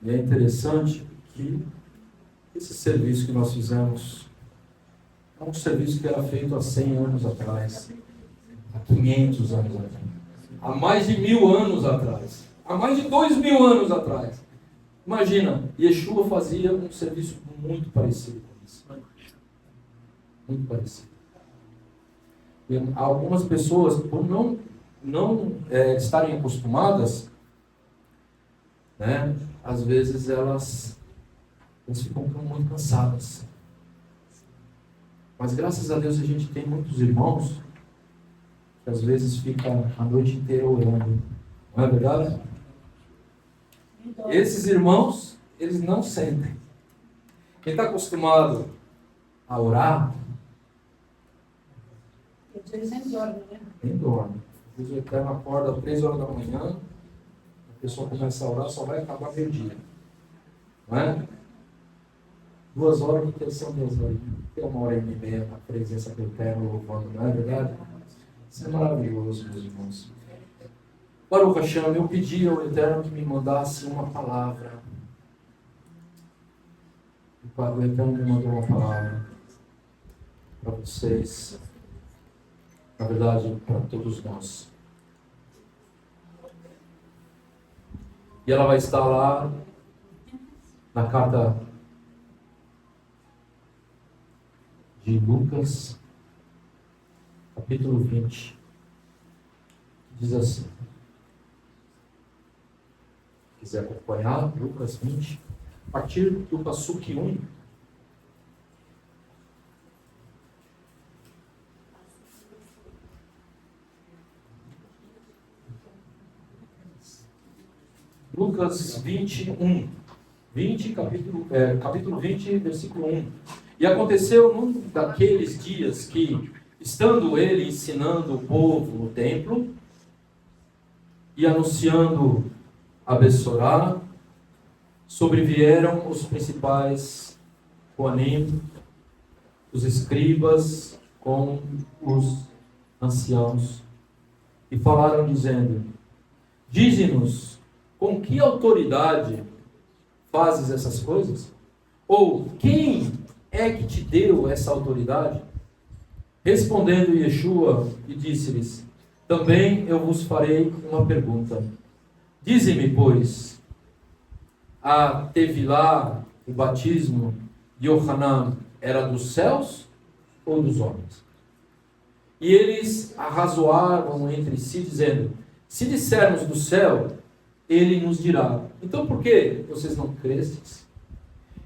E é interessante que esse serviço que nós fizemos é um serviço que era feito há 100 anos atrás, há 500 anos atrás, há mais de 1000 anos atrás, há mais de 2000 anos atrás. Imagina, Yeshua fazia um serviço muito parecido com isso. Muito parecido. E algumas pessoas, por não estarem acostumadas, né, às vezes elas ficam muito cansadas. Mas graças a Deus a gente tem muitos irmãos que às vezes ficam a noite inteira orando. Não é verdade? Esses irmãos, eles não sentem. Quem está acostumado a orar, eles nem dormem, né? nem dorme. Às vezes o Eterno acorda às 3 horas da manhã, a pessoa começa a orar, só vai acabar meio-dia. Não é? 2 horas, que são 2 horas? Tem 1h30 na presença do Eterno louvando, não é verdade? Isso é maravilhoso, meus irmãos. Baruch Hashem, eu pedi ao Eterno que me mandasse uma palavra. O Eterno me mandou uma palavra para vocês. Na verdade, para todos nós. E ela vai estar lá na carta de Lucas, capítulo 20. Diz assim. Se quiser acompanhar, Lucas 20, a partir do Passuque 1. Lucas 21, capítulo 20, versículo 1. E aconteceu num daqueles dias que, estando ele ensinando o povo no templo e anunciando a Bessorá, sobrevieram os principais Coanim, os escribas com os anciãos, e falaram dizendo: dize-nos, com que autoridade fazes essas coisas? Ou quem é que te deu essa autoridade? Respondendo Yeshua, e disse-lhes: também eu vos farei uma pergunta. Dize-me, pois, a Tevilá, o batismo de Yohanan, era dos céus ou dos homens? E eles arrazoavam entre si, dizendo: se dissermos do céu, ele nos dirá: então por que vocês não crestes?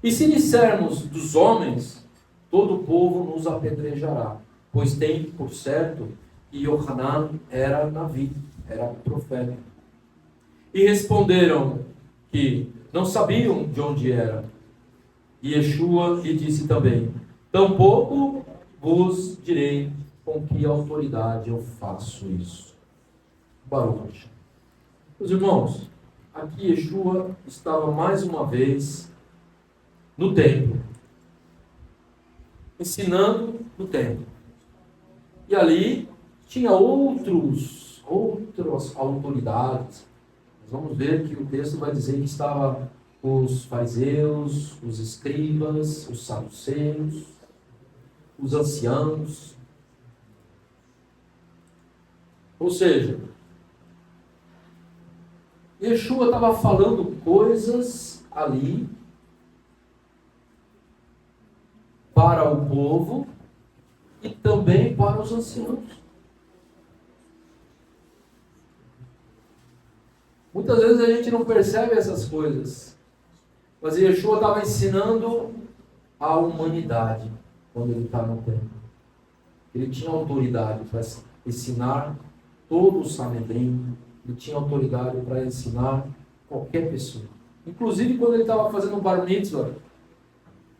E se dissermos dos homens, todo o povo nos apedrejará, pois tem por certo que Yohanan era Navi, era profeta. E responderam que não sabiam de onde era. E Yeshua lhe disse também: tampouco vos direi com que autoridade eu faço isso. Baruch. Meus irmãos, aqui Yeshua estava mais uma vez no templo, ensinando no templo. E ali tinha outras autoridades. Nós vamos ver que o texto vai dizer que estava os fariseus, os escribas, os saduceus, os anciãos. Ou seja, Yeshua estava falando coisas ali para o povo e também para os anciãos. Muitas vezes a gente não percebe essas coisas, mas Yeshua estava ensinando a humanidade quando ele estava no templo. Ele tinha autoridade para ensinar todo o Sanedrim, ele tinha autoridade para ensinar qualquer pessoa. Inclusive quando ele estava fazendo o Bar Mitzvah,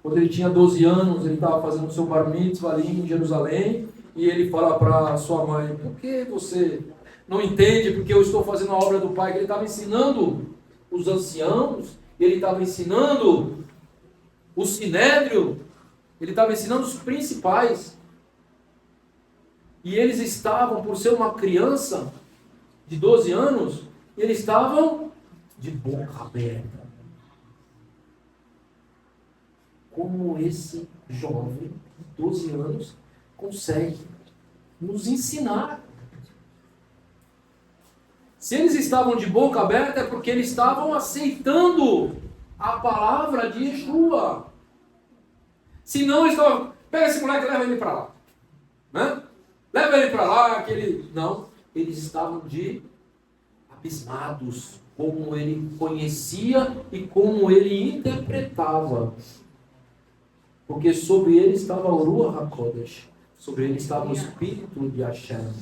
quando ele tinha 12 anos, ele estava fazendo o seu Bar Mitzvah ali em Jerusalém, e ele fala para sua mãe: por que você não entende porque eu estou fazendo a obra do Pai? Que ele estava ensinando os anciãos, ele estava ensinando o Sinédrio, ele estava ensinando os principais. E eles estavam, por ser uma criança de 12 anos, eles estavam de boca aberta. como esse jovem de 12 anos consegue nos ensinar. Se eles estavam de boca aberta é porque eles estavam aceitando a palavra de Yeshua. Se não, eles estavam, pega esse moleque e leva ele para lá. Né? Leva ele para lá, que ele... Não, eles estavam abismados, como ele conhecia e como ele interpretava. Porque sobre ele estava o Ruach HaKodesh, sobre ele estava o Espírito de Hashem.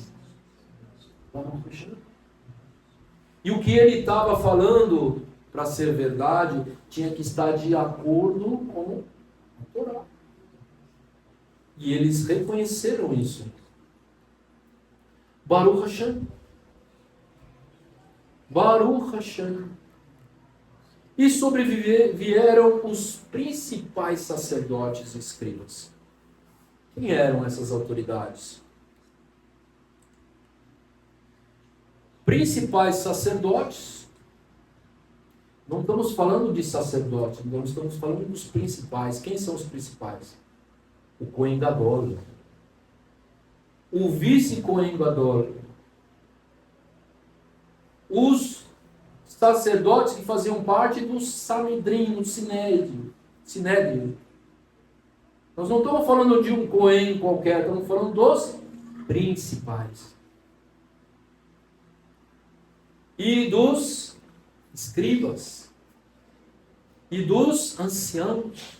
E o que ele estava falando, para ser verdade, tinha que estar de acordo com a Torá. E eles reconheceram isso. Baruch Hashem. Baruch Hashem. E sobrevieram os principais sacerdotes e escribas. Quem eram essas autoridades? Principais sacerdotes. Não estamos falando de sacerdotes, não estamos falando dos principais. Quem são os principais? O Cohen Gadol. O vice-Cohen Gadol. Os sacerdotes que faziam parte do Sanedrim, do Sinédrio. Nós não estamos falando de um Cohen qualquer, estamos falando dos principais. E dos escribas. E dos anciãos.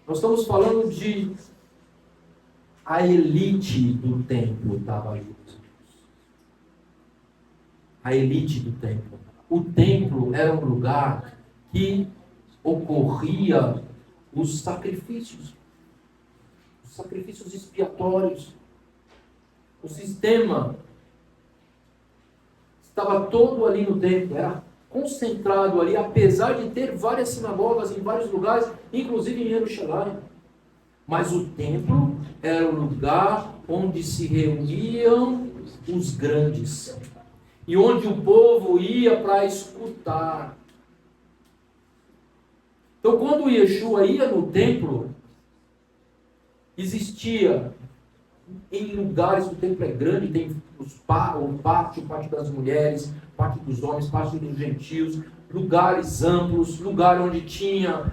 Nós estamos falando de a elite do templo estava junto. A elite do templo. O templo era um lugar que ocorria os sacrifícios expiatórios. O sistema estava todo ali no templo, era concentrado ali, apesar de ter várias sinagogas em vários lugares, inclusive em Jerusalém. Mas o templo era o lugar onde se reuniam os grandes. E onde o povo ia para escutar. Então, quando Yeshua ia no templo, existia em lugares, o templo é grande, tem o pátio das mulheres, pátio dos homens, pátio dos gentios, lugares amplos, lugar onde tinha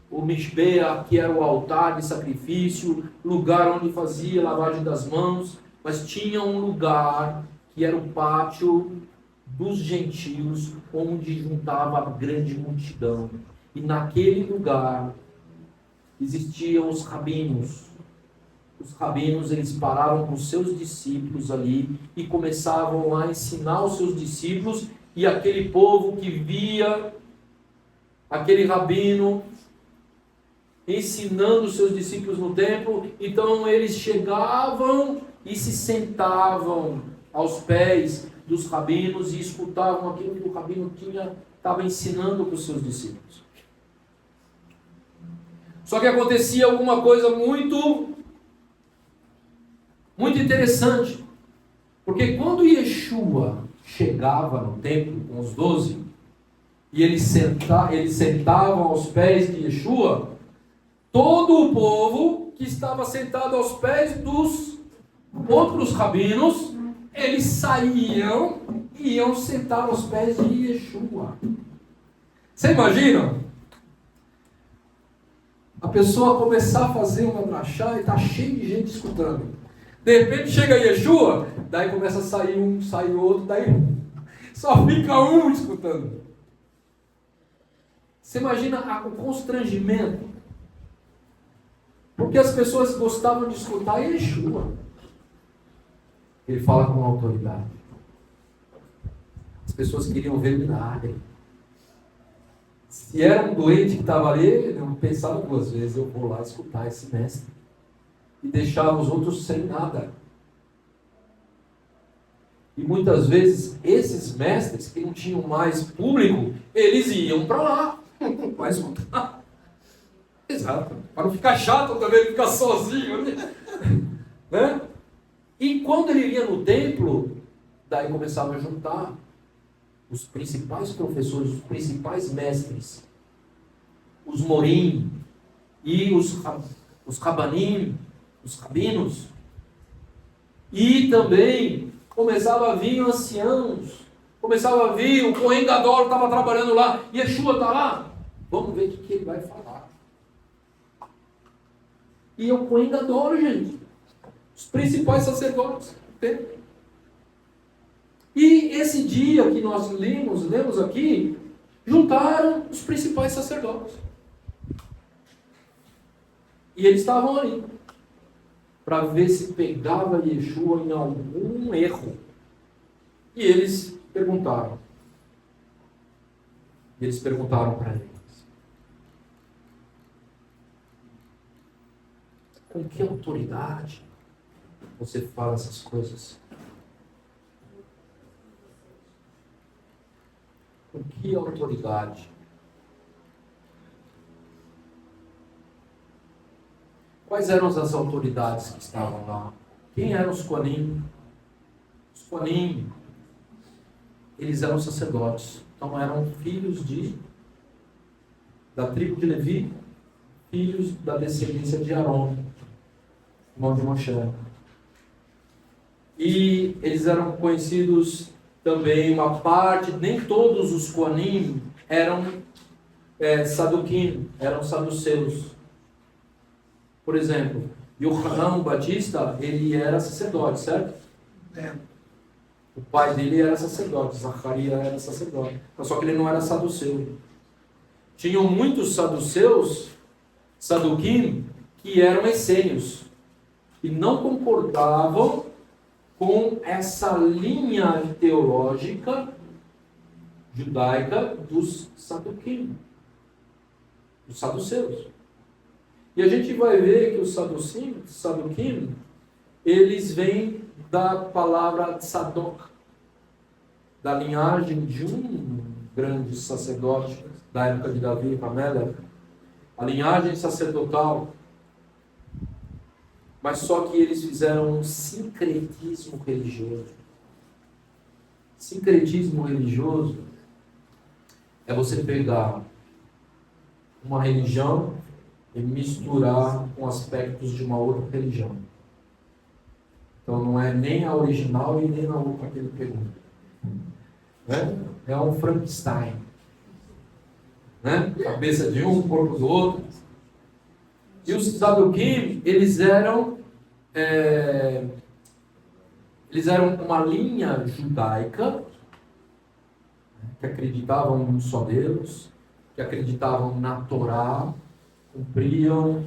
o Mishbeach, que era o altar de sacrifício, lugar onde fazia lavagem das mãos, mas tinha um lugar que era o pátio dos gentios, onde juntava a grande multidão. E naquele lugar existiam os rabinos. Os rabinos, eles paravam com seus discípulos ali e começavam a ensinar os seus discípulos, e aquele povo que via aquele rabino ensinando os seus discípulos no templo, então eles chegavam e se sentavam aos pés dos rabinos e escutavam aquilo que o rabino estava ensinando para os seus discípulos. Só que acontecia alguma coisa muito interessante, porque quando Yeshua chegava no templo com os 12 e eles sentavam aos pés de Yeshua, todo o povo que estava sentado aos pés dos outros rabinos, eles saíam e iam sentar aos pés de Yeshua. Você imagina? A pessoa começar a fazer uma drachá e está cheio de gente escutando. De repente chega Yeshua, daí começa a sair um, sai outro, daí só fica um escutando. Você imagina o constrangimento? Porque as pessoas gostavam de escutar Yeshua. Ele fala com autoridade. As pessoas queriam ver milagre. Se era um doente que estava ali, eu pensava 2 vezes, eu vou lá escutar esse mestre. E deixava os outros sem nada. E muitas vezes, esses mestres que não tinham mais público, eles iam para lá, para escutar. Exato. Para não ficar chato também, ficar sozinho. Né? E quando ele ia no templo, daí começava a juntar os principais professores, os principais mestres. os morim e os rabanim, os rabinos. E também começava a vir anciãos, começava a vir, o Cohen Gadol estava trabalhando lá, Yeshua está lá. Vamos ver o que ele vai falar. E é o Cohen Gadol, gente. Os principais sacerdotes. E esse dia que nós lemos aqui, juntaram os principais sacerdotes. E eles estavam ali para ver se pegava Yeshua em algum erro. E eles perguntaram. Para eles: com que autoridade você fala essas coisas? Com que autoridade? Quais eram as autoridades que estavam lá? Quem eram os Kohanim? Os Kohanim, eles eram sacerdotes. Então eram filhos da tribo de Levi, filhos da descendência de Arão, irmão de Moshe. E eles eram conhecidos também, uma parte, nem todos os Kohanim eram Saduquim, eram saduceus. Por exemplo, Yohanan Batista, ele era sacerdote, certo? O pai dele era sacerdote, Zacarias era sacerdote, só que ele não era saduceu. Tinham muitos saduceus, Saduquim, que eram essênios e não concordavam com essa linha teológica judaica dos Saduquim, dos saduceus. E a gente vai ver que os Saduquim, eles vêm da palavra Tzadok, da linhagem de um grande sacerdote da época de Davi, Hamelech, a linhagem sacerdotal. Mas só que eles fizeram um sincretismo religioso. Sincretismo religioso é você pegar uma religião e misturar com aspectos de uma outra religião. Então não é nem a original e nem a outra que ele pegou. É um Frankenstein. Cabeça de um, corpo do outro. E os Saduquim, eles eram uma linha judaica que acreditavam em um só Deus, que acreditavam na Torá, cumpriam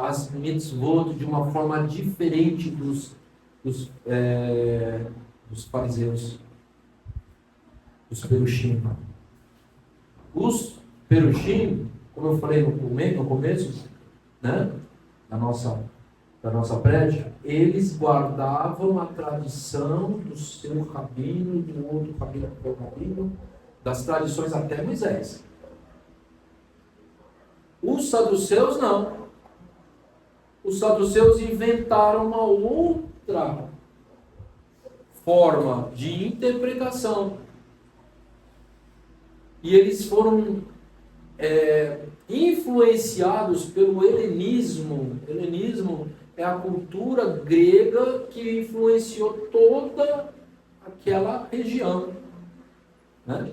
as mitzvot de uma forma diferente dos fariseus, dos perushim. Os perushim, como eu falei no começo, da nossa prédia, eles guardavam a tradição do seu rabino, do outro rabino, das tradições até Moisés. Os saduceus não. Os saduceus inventaram uma outra forma de interpretação. E eles foram influenciados pelo helenismo. Helenismo é a cultura grega que influenciou toda aquela região,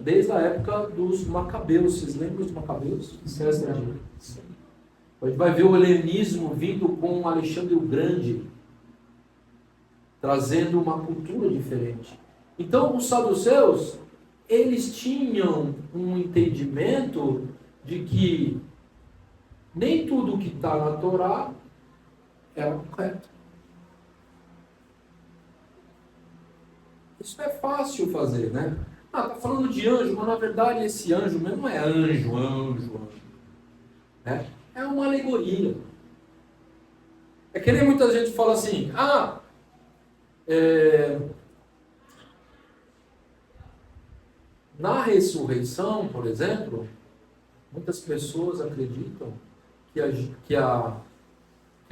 desde a época dos Macabeus. Vocês lembram dos Macabeus? A gente vai ver o helenismo vindo com Alexandre o Grande, trazendo uma cultura diferente. Então, os saduceus, eles tinham um entendimento de que nem tudo que está na Torá era correto. Isso é fácil fazer, está falando de anjo, mas na verdade esse anjo mesmo não é anjo. É uma alegoria. É que nem muita gente fala assim, na ressurreição, por exemplo, muitas pessoas acreditam que a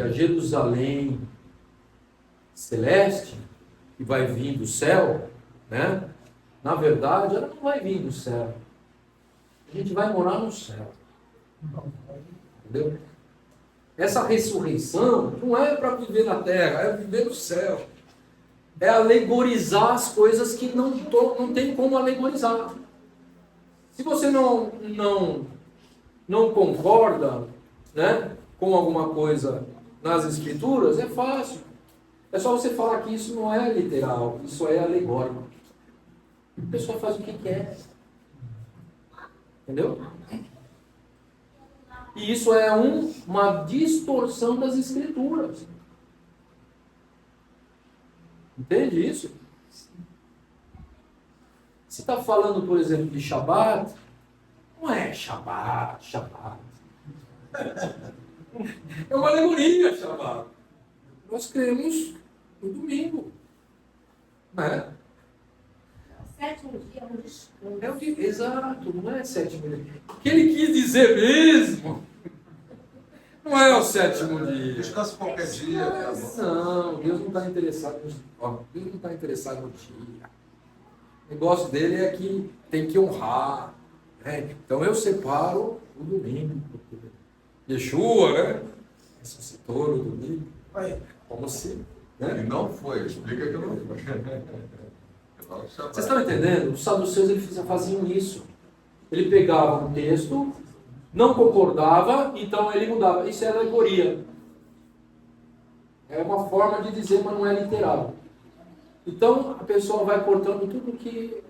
Jerusalém celeste, que vai vir do céu, na verdade, ela não vai vir do céu. A gente vai morar no céu. Entendeu? Essa ressurreição não é para viver na terra, é viver no céu. É alegorizar as coisas que não tem como alegorizar. Se você não concorda, né, com alguma coisa nas Escrituras, é fácil. É só você falar que isso não é literal, isso é alegórico. A pessoa faz o que quer. Entendeu? E isso é uma distorção das Escrituras. Entende isso? Se está falando, por exemplo, de Shabat, não é Shabat. É uma alegoria, Shabat. Nós cremos no domingo. Não é? Sétimo dia é um descanso. É o que, exato, não é sétimo dia. O que ele quis dizer mesmo não é o sétimo dia. Descanso qualquer dia. Não, Deus não está interessado Deus não está interessado no dia. O negócio dele é que tem que honrar. Né? Então eu separo o domingo. Yeshua, né? Ressuscitou no domingo. Como se. E não foi, explica que não foi. Vocês estão entendendo? Os saduceus eles faziam isso. Ele pegava um texto, não concordava, então ele mudava. Isso é alegoria. É uma forma de dizer, mas não é literal. Então a pessoa vai cortando tudo que.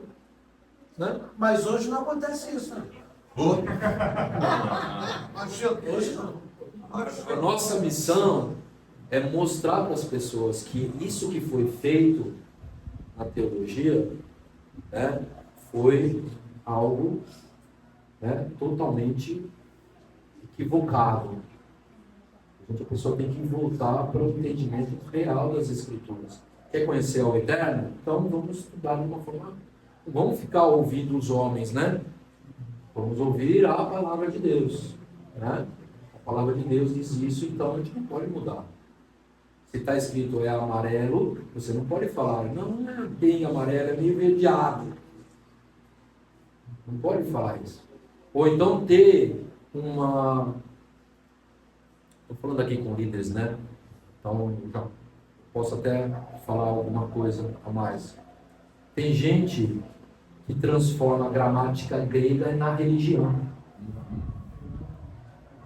Né? Mas hoje não acontece isso, né? Hoje não. A nossa missão é mostrar para as pessoas que isso que foi feito na teologia, né, foi algo, né, totalmente equivocado. A pessoa tem que voltar para o entendimento real das Escrituras. Quer conhecer o Eterno? Então vamos estudar de uma forma. Não vamos ficar ouvindo os homens, né? Vamos ouvir a palavra de Deus. Né? A palavra de Deus diz isso, então a gente não pode mudar. Se está escrito é amarelo, você não pode falar, não é bem amarelo, é meio verdeado. Não pode falar isso. Ou então ter uma. Estou falando aqui com líderes, né? Então, já posso até falar alguma coisa a mais. Tem gente que transforma a gramática grega na religião.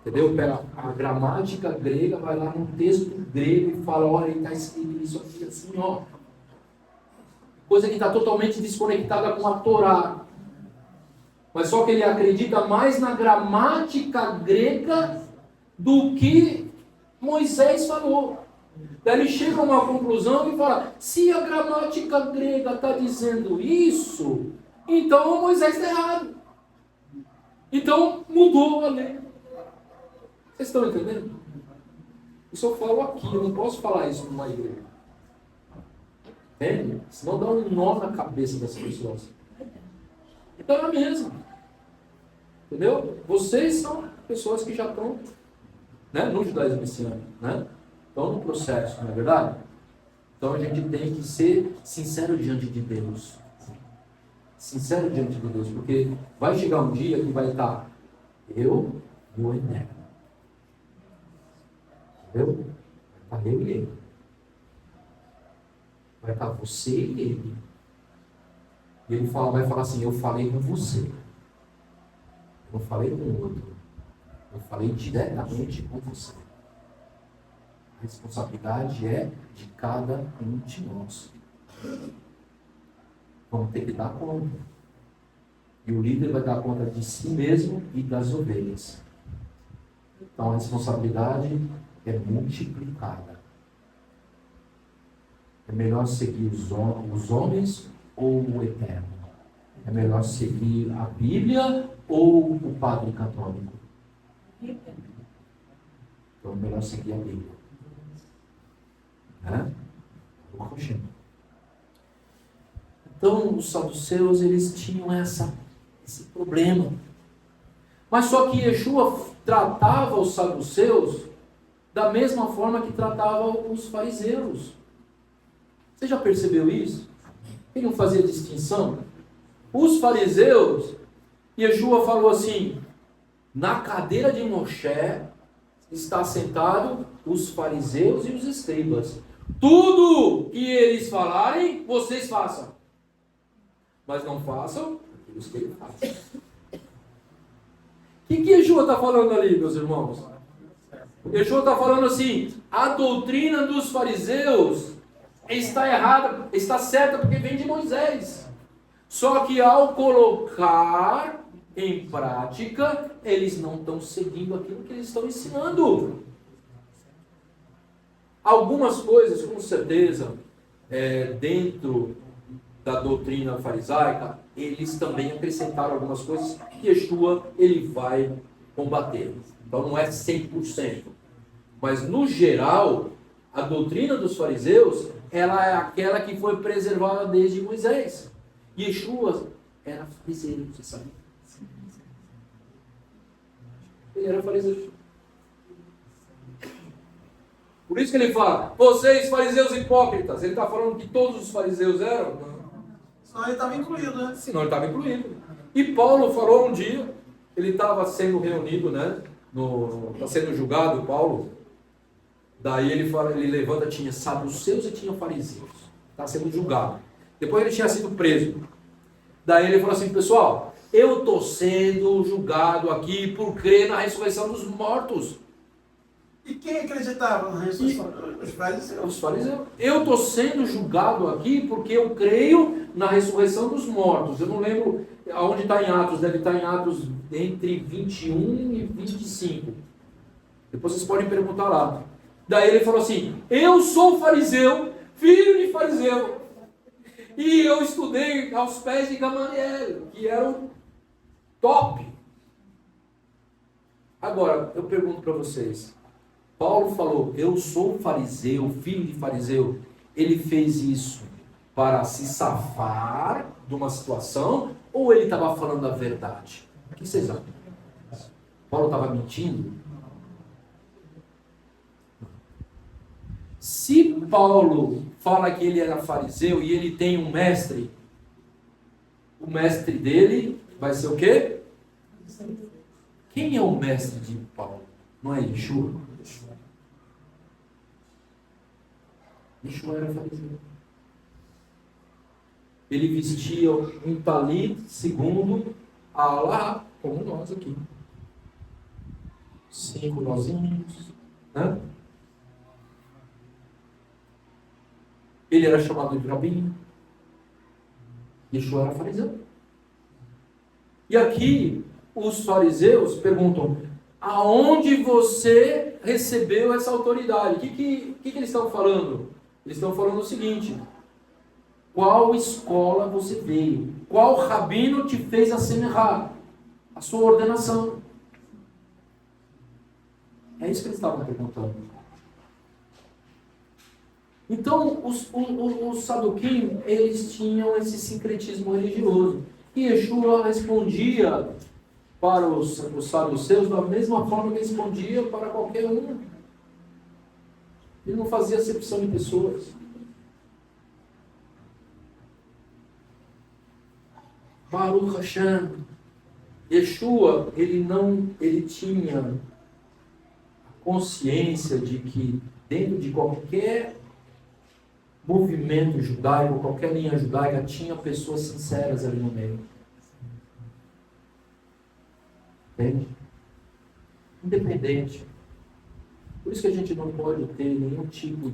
Entendeu? Pega a gramática grega, vai lá no texto grego e fala, olha, está escrito isso aqui assim, ó. Coisa que está totalmente desconectada com a Torá. Mas só que ele acredita mais na gramática grega do que Moisés falou. Daí ele chega a uma conclusão e fala, se a gramática grega está dizendo isso, então Moisés está errado. Então mudou a lei. Vocês estão entendendo? Isso eu falo aqui, eu não posso falar isso numa igreja. Entende? Senão dá um nó na cabeça das pessoas. Então é a mesma. Entendeu? Vocês são pessoas que já estão, né, no judaísmo messiânico, né? Estão no processo, não é verdade? Então a gente tem que ser sincero diante de Deus. Sincero diante de Deus, porque vai chegar um dia que vai estar eu e o Eterno. Entendeu? Vai estar eu e ele. Vai estar você e ele. E ele vai falar assim, eu falei com você. Eu não falei com o outro. Eu falei diretamente com você. A responsabilidade é de cada um de nós. Vamos ter que dar conta. E o líder vai dar conta de si mesmo e das ovelhas. Então a responsabilidade é multiplicada. É melhor seguir os homens ou o Eterno? É melhor seguir a Bíblia ou o padre católico? Então é melhor seguir a Bíblia. Né? Então os saduceus eles tinham esse problema. Mas só que Yeshua tratava os saduceus da mesma forma que tratava os fariseus. Você já percebeu isso? Ele não fazia distinção. Os fariseus, Yeshua falou assim, Na cadeira de Moshe está sentado os fariseus e os escribas. Tudo que eles falarem, vocês façam. Mas não façam os que ele faz. O que Yeshua está falando ali, meus irmãos? Yeshua está falando assim, a doutrina dos fariseus está errada, está certa porque vem de Moisés. Só que ao colocar em prática, eles não estão seguindo aquilo que eles estão ensinando. Algumas coisas, com certeza, dentro da doutrina farisaica, eles também acrescentaram algumas coisas que Yeshua ele vai combater. Então não é 100%. Mas no geral, a doutrina dos fariseus, ela é aquela que foi preservada desde Moisés. Yeshua era fariseu, você sabe? Ele era fariseu. Por isso que ele fala, vocês fariseus hipócritas. Ele está falando que todos os fariseus eram? Não. Senão ele estava incluído, né? Senão ele estava incluído. E Paulo falou um dia, ele estava sendo reunido, né? Está sendo julgado, Paulo. Daí ele fala, ele levanta, tinha saduceus e tinha fariseus. Está sendo julgado. Depois ele tinha sido preso. Daí ele falou assim, pessoal, eu estou sendo julgado aqui por crer na ressurreição dos mortos. E quem acreditava na ressurreição? Os fariseus. Os fariseus. Eu estou sendo julgado aqui porque eu creio na ressurreição dos mortos. Eu não lembro aonde está em Atos, deve estar em Atos entre 21 e 25. Depois vocês podem perguntar lá. Daí ele falou assim, eu sou fariseu, filho de fariseu. E eu estudei aos pés de Gamaliel, que era o top. Agora, eu pergunto para vocês. Paulo falou, eu sou fariseu, filho de fariseu. Ele fez isso para se safar de uma situação ou ele estava falando a verdade? O que vocês acham? Paulo estava mentindo? Se Paulo fala que ele era fariseu e ele tem um mestre, o mestre dele vai ser o quê? Quem é o mestre de Paulo? Não é Yeshua? Yeshua era fariseu. Ele vestia um talit segundo a Alá, como nós aqui. 5 nozinhos, né? Ele era chamado de rabino. Yeshua era fariseu. E aqui, os fariseus perguntam, aonde você recebeu essa autoridade? O que eles estão falando? Eles estão falando o seguinte, qual escola você veio? Qual rabino te fez assemelhar a sua ordenação? É isso que eles estavam perguntando. Então, os saduquim, eles tinham esse sincretismo religioso. E Yeshua respondia para os saduceus da mesma forma que respondia para qualquer um. Ele não fazia acepção de pessoas. Baruch Hashem. Yeshua, ele tinha consciência de que dentro de qualquer movimento judaico, qualquer linha judaica, tinha pessoas sinceras ali no meio. Entende? Independente. Por isso que a gente não pode ter nenhum tipo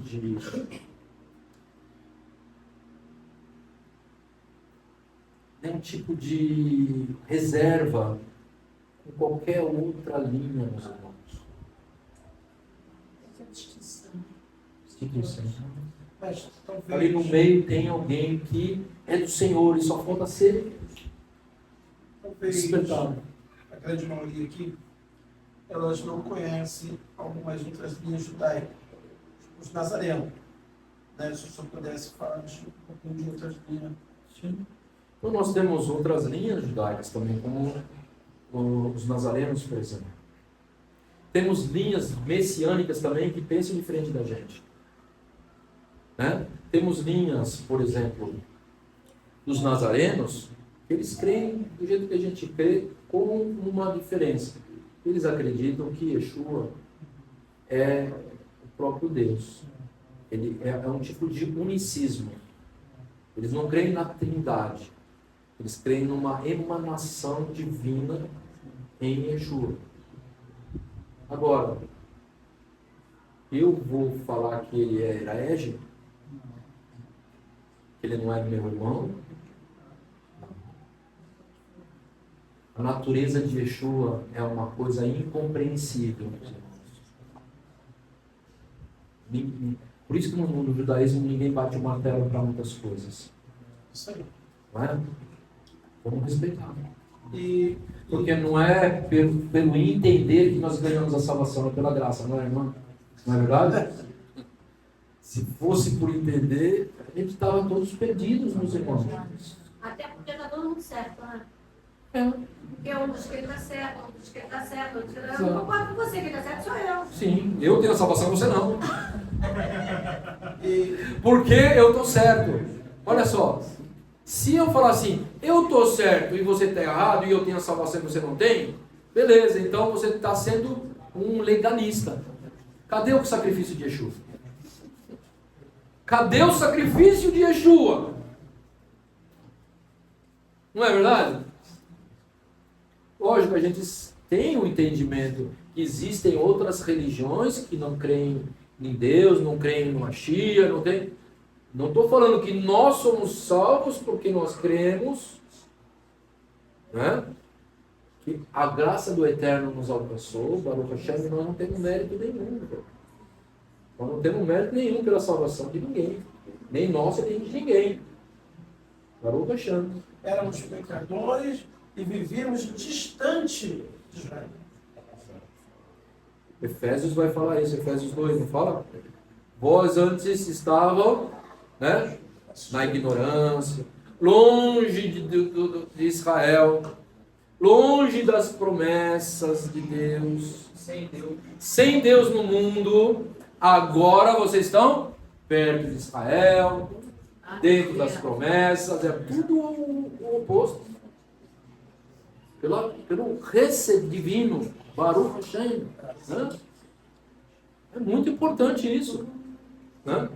de reserva com qualquer outra linha, meus irmãos. Instituição. Mas talvez... Ali no meio tem alguém que é do Senhor e só falta ser despertado. A grande maioria aqui, elas não conhecem algumas outras linhas judaicas. Os nazarenos. Né? Se eu pudesse falar um pouquinho de outras linhas. Sim. Então nós temos outras linhas judaicas também, como os nazarenos, por exemplo. Temos linhas messiânicas também que pensam diferente da gente. Né? Temos linhas, por exemplo, dos nazarenos, que eles creem do jeito que a gente crê, com uma diferença. Eles acreditam que Yeshua é o próprio Deus. Ele é um tipo de unicismo. Eles não creem na Trindade. Eles creem numa emanação divina em Yeshua. Agora, eu vou falar que ele é herege? Que ele não é meu irmão? A natureza de Yeshua é uma coisa incompreensível. Por isso que no judaísmo ninguém bate o martelo para muitas coisas. Isso aí. Não é? Vamos respeitar. E Porque não é pelo entender que nós ganhamos a salvação, é pela graça, não é, irmão? Não é verdade? Se fosse por entender, a gente estava todos perdidos, meus irmãos. Até porque tá todo mundo certo, né? É. Porque um diz que ele tá certo, outro diz que ele tá certo, outro diz que ele tá certo. Exato. Eu não concordo com você, quem tá certo sou eu. Sim, eu tenho a salvação, você não. E Porque eu estou certo. Olha só, se eu falar assim, eu estou certo e você está errado, e eu tenho a salvação e você não tem, beleza, então você está sendo um legalista. Cadê o sacrifício de Yeshua? Cadê o sacrifício de Yeshua? Não é verdade? Lógico, a gente tem o entendimento que existem outras religiões que não creem em Deus, não creem no Mashiach, não tem. Não estou falando que nós somos salvos porque nós cremos, né? Que a graça do Eterno nos alcançou, Baruch Hashem, e nós não temos mérito nenhum. Nós não temos mérito nenhum pela salvação de ninguém, nem nossa, nem de ninguém. Baruch Hashem. éramos pecadores e vivíamos distante de Israel. Efésios vai falar isso, Efésios 2, não fala? Vós antes estavam, né, na ignorância, longe de Israel, longe das promessas de Deus, sem Deus no mundo. Agora vocês estão perto de Israel, dentro das promessas, é tudo o oposto. Pelo receber divino, Baruch Hashem, né? É muito importante isso, né?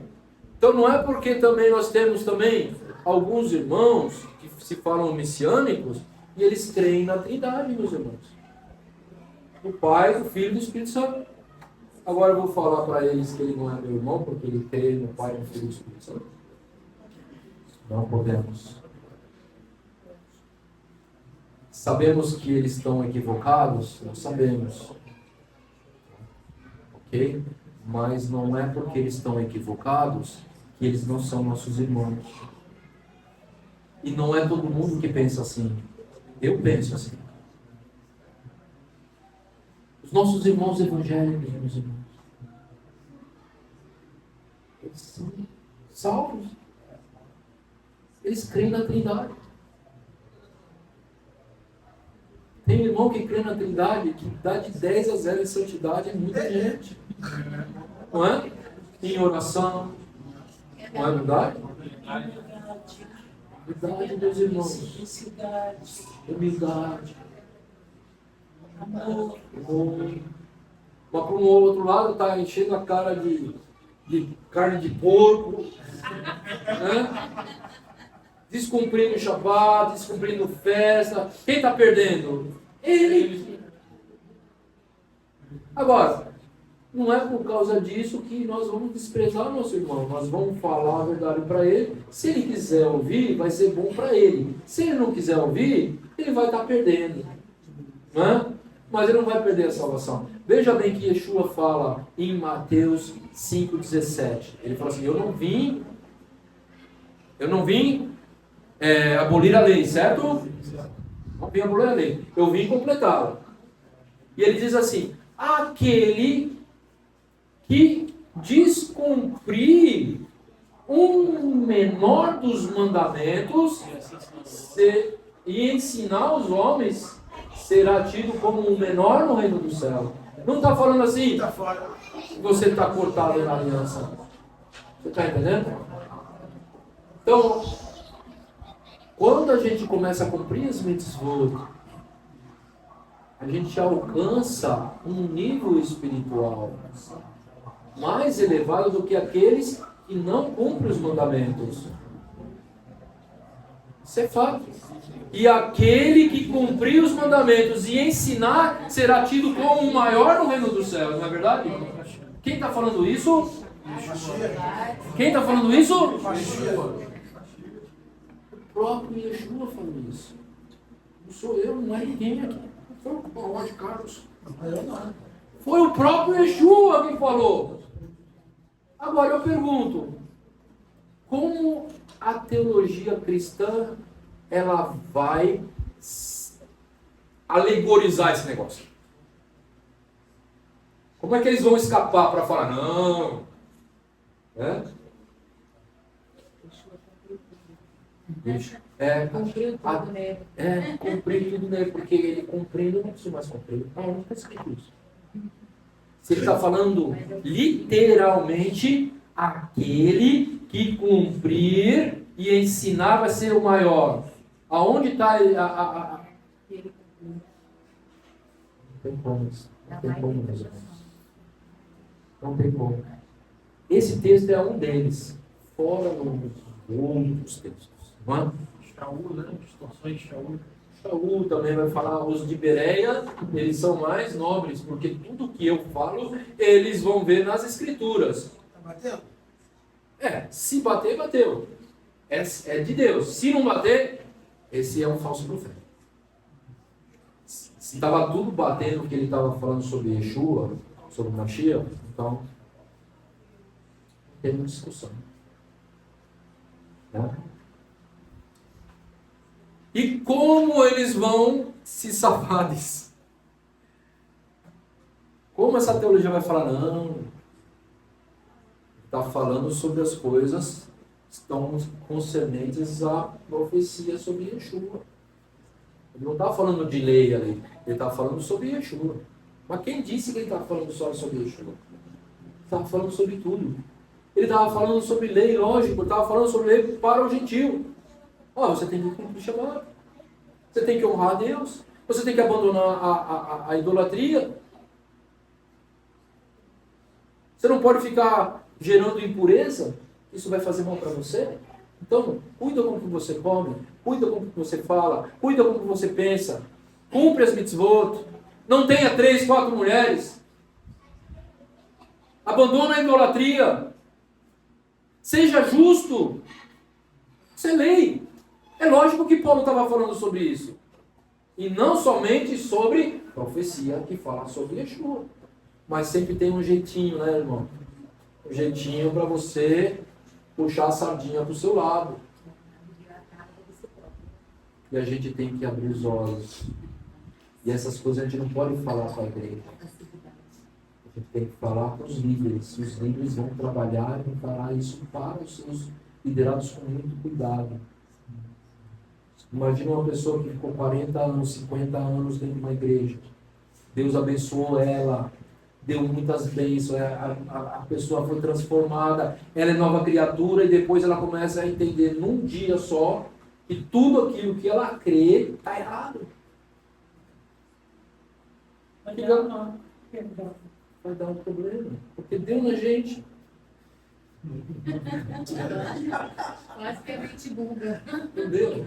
Então não é porque também nós temos também alguns irmãos que se falam messiânicos e eles creem na Trindade, meus irmãos. O Pai, o Filho e o Espírito Santo. Agora eu vou falar para eles que ele não é meu irmão porque ele crê no Pai, no Filho e no Espírito Santo. Não podemos. Sabemos que eles estão equivocados? Não sabemos. Ok? Mas não é porque eles estão equivocados que eles não são nossos irmãos. E não é todo mundo que pensa assim. Eu penso assim. Os nossos irmãos evangélicos, meus irmãos, eles são salvos. Eles creem na Trindade. Tem irmão que crê na Trindade que dá de 10 a 0 em santidade, é muita gente. Não é? Em oração. Não é verdade? Verdade, meus irmãos. Humildade. Amor. Mas para um outro lado está enchendo a cara de carne de porco. Né? Descumprindo o Shabbat, descumprindo festa. Quem está perdendo? Ele. Agora, não é por causa disso que nós vamos desprezar nosso irmão. Nós vamos falar a verdade para ele. Se ele quiser ouvir, vai ser bom para ele. Se ele não quiser ouvir, ele vai estar perdendo. Não é? Mas ele não vai perder a salvação. Veja bem que Yeshua fala em Mateus 5,17. Ele fala assim, eu não vim abolir a lei, certo? Não vim abolir a lei. Eu vim completá-la. E ele diz assim, aquele que descumprir um menor dos mandamentos e ensinar os homens, será tido como um menor no reino do céu. Não está falando assim, Está fora. você está cortado na aliança. Você está entendendo? Então, quando a gente começa a cumprir as mitzvot, a gente alcança um nível espiritual mais elevado do que aqueles que não cumprem os mandamentos. Isso é fato. E aquele que cumprir os mandamentos e ensinar será tido como o maior no reino dos céus, não é verdade? Quem está falando isso? Quem está falando isso? O próprio Yeshua falou isso. Não sou eu, não é ninguém aqui. Não foi o Paulo de Carlos. Foi o próprio Yeshua que falou. Agora eu pergunto, como a teologia cristã ela vai alegorizar esse negócio? Como é que eles vão escapar para falar, não? Cumpriu tudo nele. Cumprir tudo nele, porque ele cumprindo, não precisa mais cumprir. Não está escrito isso. Se ele está falando literalmente, aquele que cumprir e ensinar vai ser o maior. Aonde está a... Não tem como isso. Não tem como, meus irmãos. Não tem como. Esse texto é um deles. Fora nos outros textos. Não é? Shaul, né? Distorções de Shaul. Shaul também vai falar, os de Bereia, eles são mais nobres, porque tudo que eu falo, eles vão ver nas escrituras. Está batendo? Se bater, bateu. É de Deus. Se não bater, esse é um falso profeta. Se estava tudo batendo o que ele estava falando sobre Yeshua, sobre Mashiach, então não tem muita discussão. Né? E como eles vão se safar disso? Como essa teologia vai falar? Não. Está falando sobre as coisas que estão concernentes à profecia sobre Yeshua. Ele não está falando de lei ali. Ele está falando sobre Yeshua. Mas quem disse que ele está falando só sobre Yeshua? Ele estava falando sobre tudo. Ele estava falando sobre lei, lógico. Ele estava falando sobre lei para o gentil. Você tem que cumprir o chamado. Você tem que honrar a Deus. Você tem que abandonar a idolatria. Você não pode ficar gerando impureza. Isso vai fazer mal para você. Então, cuida com o que você come. Cuida com o que você fala. Cuida com o que você pensa. Cumpre as mitzvot. Não tenha 3, 4 mulheres. Abandona a idolatria. Seja justo. Isso é lei. É lógico que Paulo estava falando sobre isso. E não somente sobre profecia que fala sobre Yeshua. Mas sempre tem um jeitinho, né, irmão? Um jeitinho para você puxar a sardinha para o seu lado. E a gente tem que abrir os olhos. E essas coisas a gente não pode falar para a igreja. A gente tem que falar para os líderes. Os líderes vão trabalhar e encarar isso para os seus liderados com muito cuidado. Imagina uma pessoa que ficou 40 anos, 50 anos dentro de uma igreja. Deus abençoou ela, deu muitas bênçãos, a pessoa foi transformada, ela é nova criatura e depois ela começa a entender num dia só que tudo aquilo que ela crê está errado. Vai dar um problema, porque deu na gente. Quase que a mente buga. Entendeu?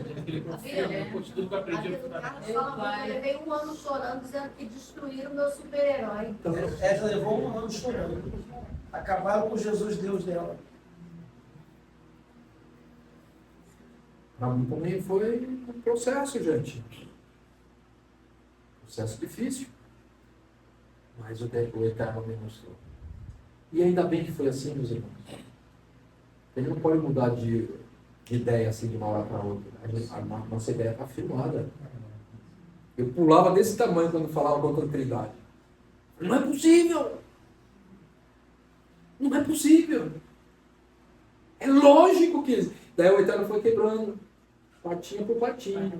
Tudo que eu aprendi. Eu levei 1 ano chorando, dizendo que destruíram o meu super-herói. Ela levou 1 ano chorando. Acabaram com Jesus, Deus dela. Para mim também foi um processo, gente. Processo difícil. Mas o Eterno me mostrou. E ainda bem que foi assim, meus irmãos. Ele não pode mudar de ideia assim de uma hora para outra. A nossa ideia está firmada. Eu pulava desse tamanho quando falava com a tranquilidade. Não é possível! Não é possível! É lógico que... Daí o Eterno foi quebrando. Partinha por partinha.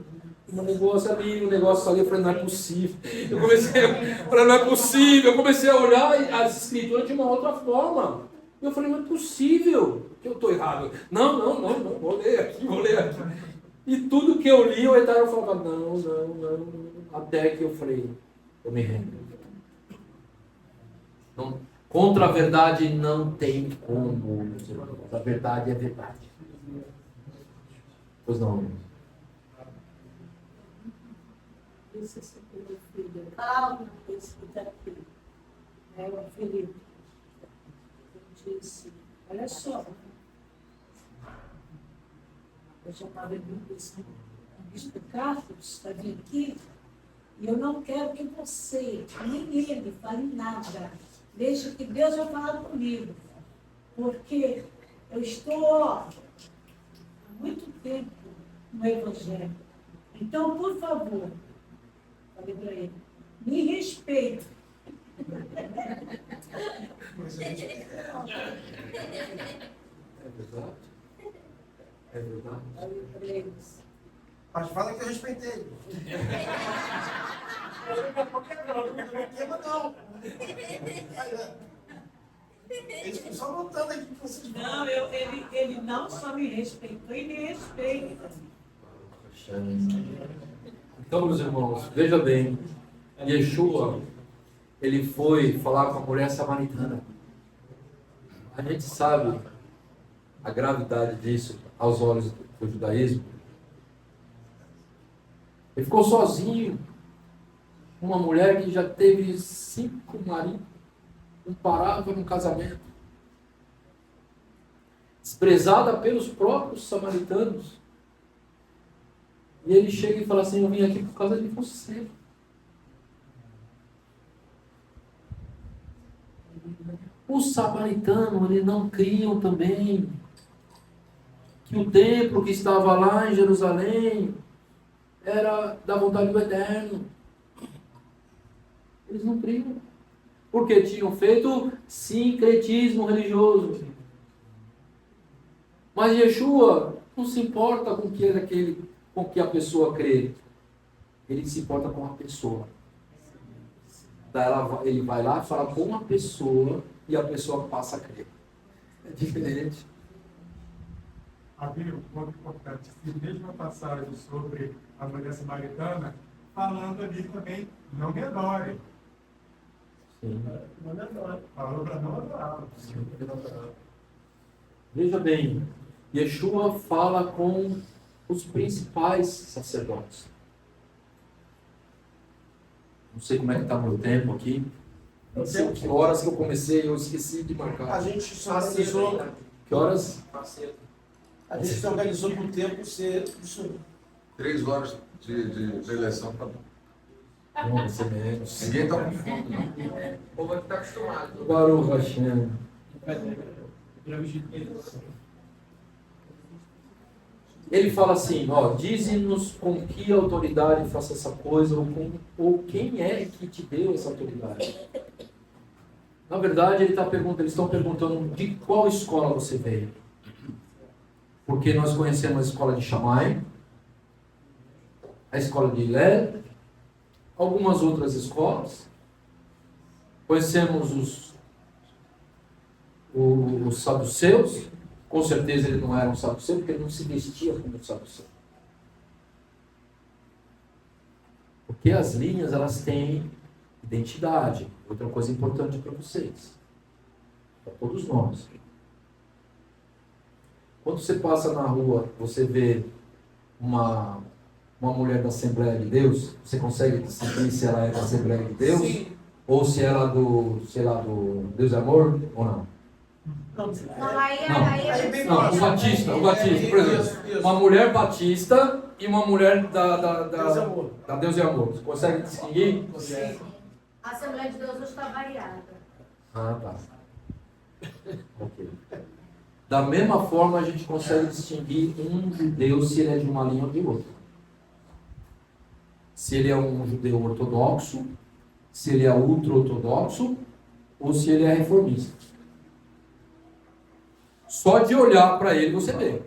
Um negócio ali, um negócio ali. Eu falei, não é possível. Eu comecei a falar, não é possível. Eu comecei a olhar as escrituras de uma outra forma. Eu falei, não é possível que eu estou errado. Não. Vou ler aqui. E tudo que eu li, o Eterno falava, não. Até que eu falei, Eu me rendo. Não, contra a verdade não tem como, meus irmãos. A verdade é verdade. Pois não, irmãos? Esse é sempre meu filho. Calma, esse que está aqui. É o Felipe. Ele disse, olha só. Eu chamava ele de Bispo Carlos, está vindo aqui, e eu não quero que você, nem ele, fale nada. Deixa que Deus vai falar comigo. Porque eu estou há muito tempo no Evangelho. Então, por favor, falei para ele, me respeite. É verdade? É verdade? Aí eu falei isso. Mas fala que eu respeitei. Não queima, não. Eles estão só notando aqui que vocês Não, ele não só me respeitou, ele me respeita. Então, meus irmãos, veja bem, Yeshua, ele foi falar com a mulher samaritana. A gente sabe a gravidade disso aos olhos do judaísmo. Ele ficou sozinho, uma mulher que já teve 5 maridos, não parava no casamento, desprezada pelos próprios samaritanos. E ele chega e fala assim, eu vim aqui por causa de você. Os samaritanos, eles não criam também que o templo que estava lá em Jerusalém era da vontade do Eterno. Eles não criam. Porque tinham feito sincretismo religioso. Mas Yeshua não se importa com o que a pessoa crê. Ele se importa com a pessoa. Ele vai lá, fala com a pessoa e a pessoa passa a crer. É diferente. Havia um ponto importante. E mesmo a passagem sobre a mulher samaritana, falando ali também, não me adore. Sim. Falou para não adorar. Veja bem, Yeshua fala com os principais sacerdotes. Não sei como é que está o meu tempo aqui. Não sei que horas que eu comecei, eu esqueci de marcar. A gente se organizou. Que horas? A gente se organizou para o tempo ser do Senhor. 3 horas de eleição tá bom. Não, vai ser menos. Ninguém está com fome, não. O povo aqui está acostumado. Baruch Hashem. Ele fala assim, ó, dize-nos com que autoridade faça essa coisa, ou quem é que te deu essa autoridade. Na verdade, eles estão perguntando de qual escola você veio. Porque nós conhecemos a escola de Shammai, a escola de Hillel, algumas outras escolas. Conhecemos os saduceus. Com certeza ele não era um saduceu, porque ele não se vestia como um saduceu. Porque as linhas, elas têm identidade. Outra coisa importante para vocês. Para todos nós. Quando você passa na rua, você vê uma mulher da Assembleia de Deus, você consegue discernir se ela é da Assembleia de Deus? Sim. Ou se ela é do Deus é Amor, ou não? Não, aí o Batista, por exemplo. Uma mulher batista e uma mulher da Deus é Amor. Você consegue distinguir? Sim. A Assembleia de Deus hoje está variada. Ah, tá. Ok. Da mesma forma, a gente consegue distinguir um judeu se ele é de uma linha ou de outra. Se ele é um judeu ortodoxo, se ele é ultra-ortodoxo, ou se ele é reformista. Só de olhar para ele você vê.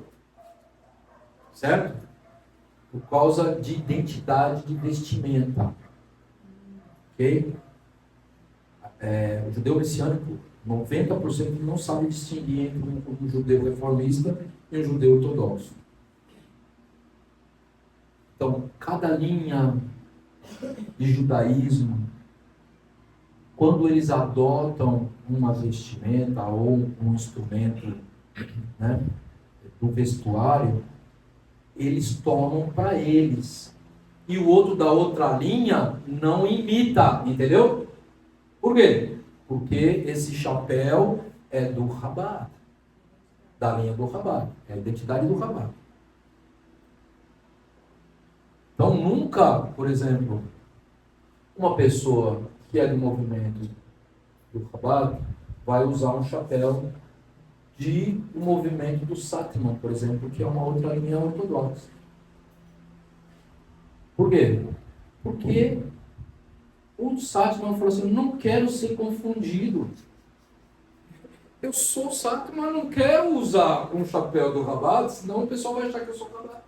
Certo? Por causa de identidade de vestimenta. Ok? O judeu messiânico, 90% não sabe distinguir entre um judeu reformista e um judeu ortodoxo. Então, cada linha de judaísmo quando eles adotam uma vestimenta ou um instrumento, né, do vestuário, eles tomam para eles. E o outro da outra linha não imita, entendeu? Por quê? Porque esse chapéu é do Rabat, da linha do Rabat, é a identidade do Rabat. Então nunca, por exemplo, uma pessoa que é do movimento do Rabat vai usar um chapéu de um movimento do Satmar, por exemplo, que é uma outra linha ortodoxa. Por quê? Porque o Satmar falou assim, não quero ser confundido. Eu sou Satmar, não quero usar um chapéu do Rabat, senão o pessoal vai achar que eu sou Rabat.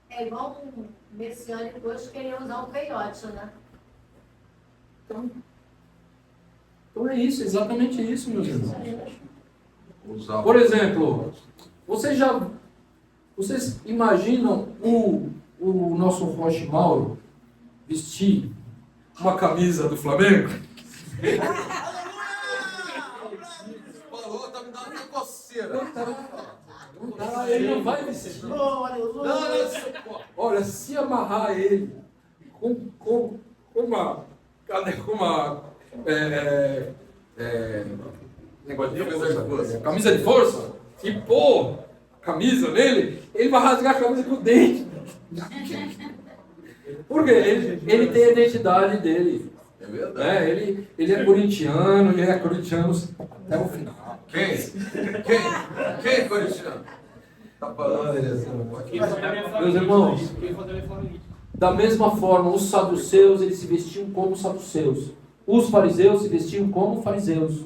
É igual um messiânico hoje querer usar um peiote, né? Então é isso, exatamente isso, meus irmãos. Usar Por exemplo, vocês imaginam o nosso Roche Mauro vestir uma camisa do Flamengo? falou, tá me dando até coceira. Ele não vai vestir. Olha, se amarrar ele com uma negócio de força, camisa de força, e pôr a camisa nele, ele vai rasgar a camisa com o dente. Por quê? Ele tem a identidade dele. É verdade. Ele é corintiano, ele é corintiano até o final. Quem, Corintiano? Tá falando Meus irmãos, da mesma forma, os saduceus, eles se vestiam como saduceus. Os fariseus se vestiam como fariseus.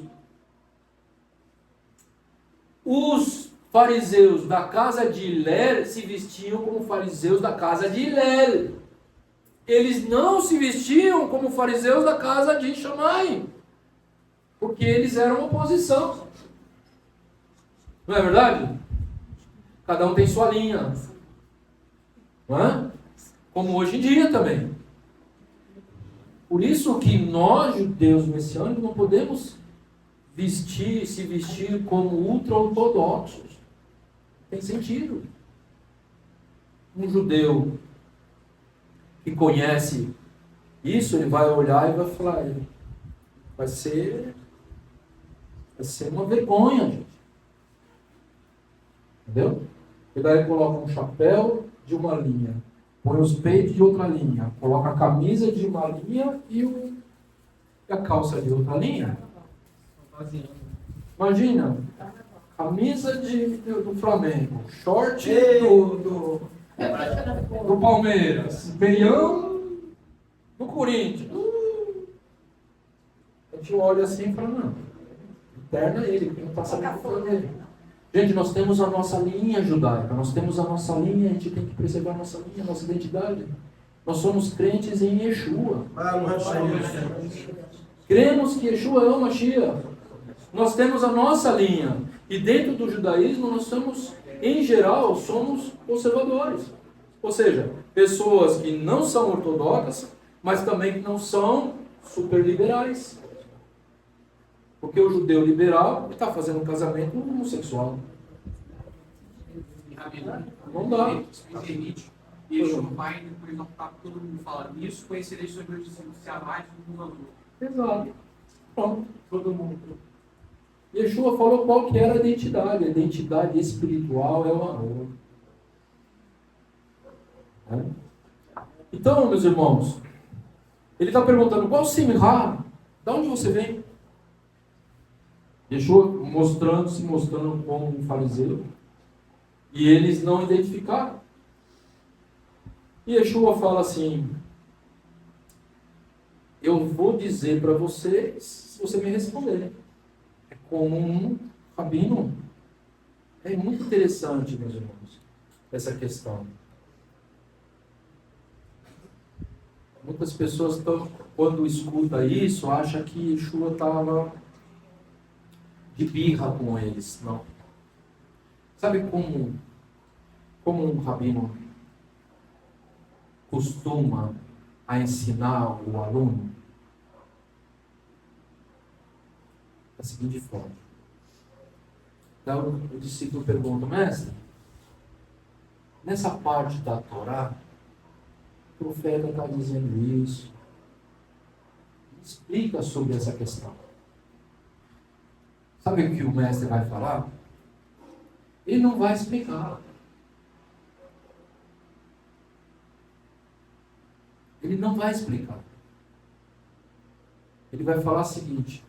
Os fariseus da casa de Hilel se vestiam como fariseus da casa de Hilel. Eles não se vestiam como fariseus da casa de Shammai, porque eles eram oposição. Não é verdade? Cada um tem sua linha. Não é? Como hoje em dia também. Por isso que nós, judeus messiânicos, não podemos se vestir como ultra-ortodoxos. Tem sentido. Um judeu que conhece isso, ele vai olhar e vai falar, vai ser uma vergonha, gente. Entendeu? Ele coloca um chapéu de uma linha, põe os peitos de outra linha, coloca a camisa de uma linha e a calça de outra linha. Imagina, camisa do Flamengo, short do Palmeiras, meião do Corinthians. A gente olha assim e fala, não, interna ele, porque não está sabendo o que dele. Gente, nós temos a nossa linha judaica, nós temos a nossa linha, a gente tem que preservar a nossa linha, a nossa identidade. Nós somos crentes em Yeshua. Cremos que Yeshua é o Mashiach. Nós temos a nossa linha. E dentro do judaísmo, nós somos, em geral, somos conservadores. Ou seja, pessoas que não são ortodoxas, mas também que não são superliberais. Porque o judeu liberal está fazendo um casamento homossexual. Não dá. Me permite, Yeshua vai, depois não está todo mundo falando isso, conhecereis sobre o discípulo se há mais do que um valor. Exato. Pronto, todo mundo. Yeshua falou qual que era a identidade. A identidade espiritual é o amor. Então, meus irmãos, ele está perguntando, qual Simcha? De onde você vem? Yeshua se mostrando como um fariseu. E eles não identificaram. E Yeshua fala assim, eu vou dizer para vocês, se você me responder. É como um rabino. É muito interessante, meus irmãos, essa questão. Muitas pessoas, quando escutam isso, acham que Yeshua estava de birra com eles. Não. Sabe como um rabino costuma a ensinar o aluno? da seguinte forma. Então o discípulo pergunta: mestre, nessa parte da Torá, o profeta está dizendo isso. Explica sobre essa questão. Sabe o que o mestre vai falar? Ele não vai explicar. Ele não vai explicar. Ele vai falar o seguinte: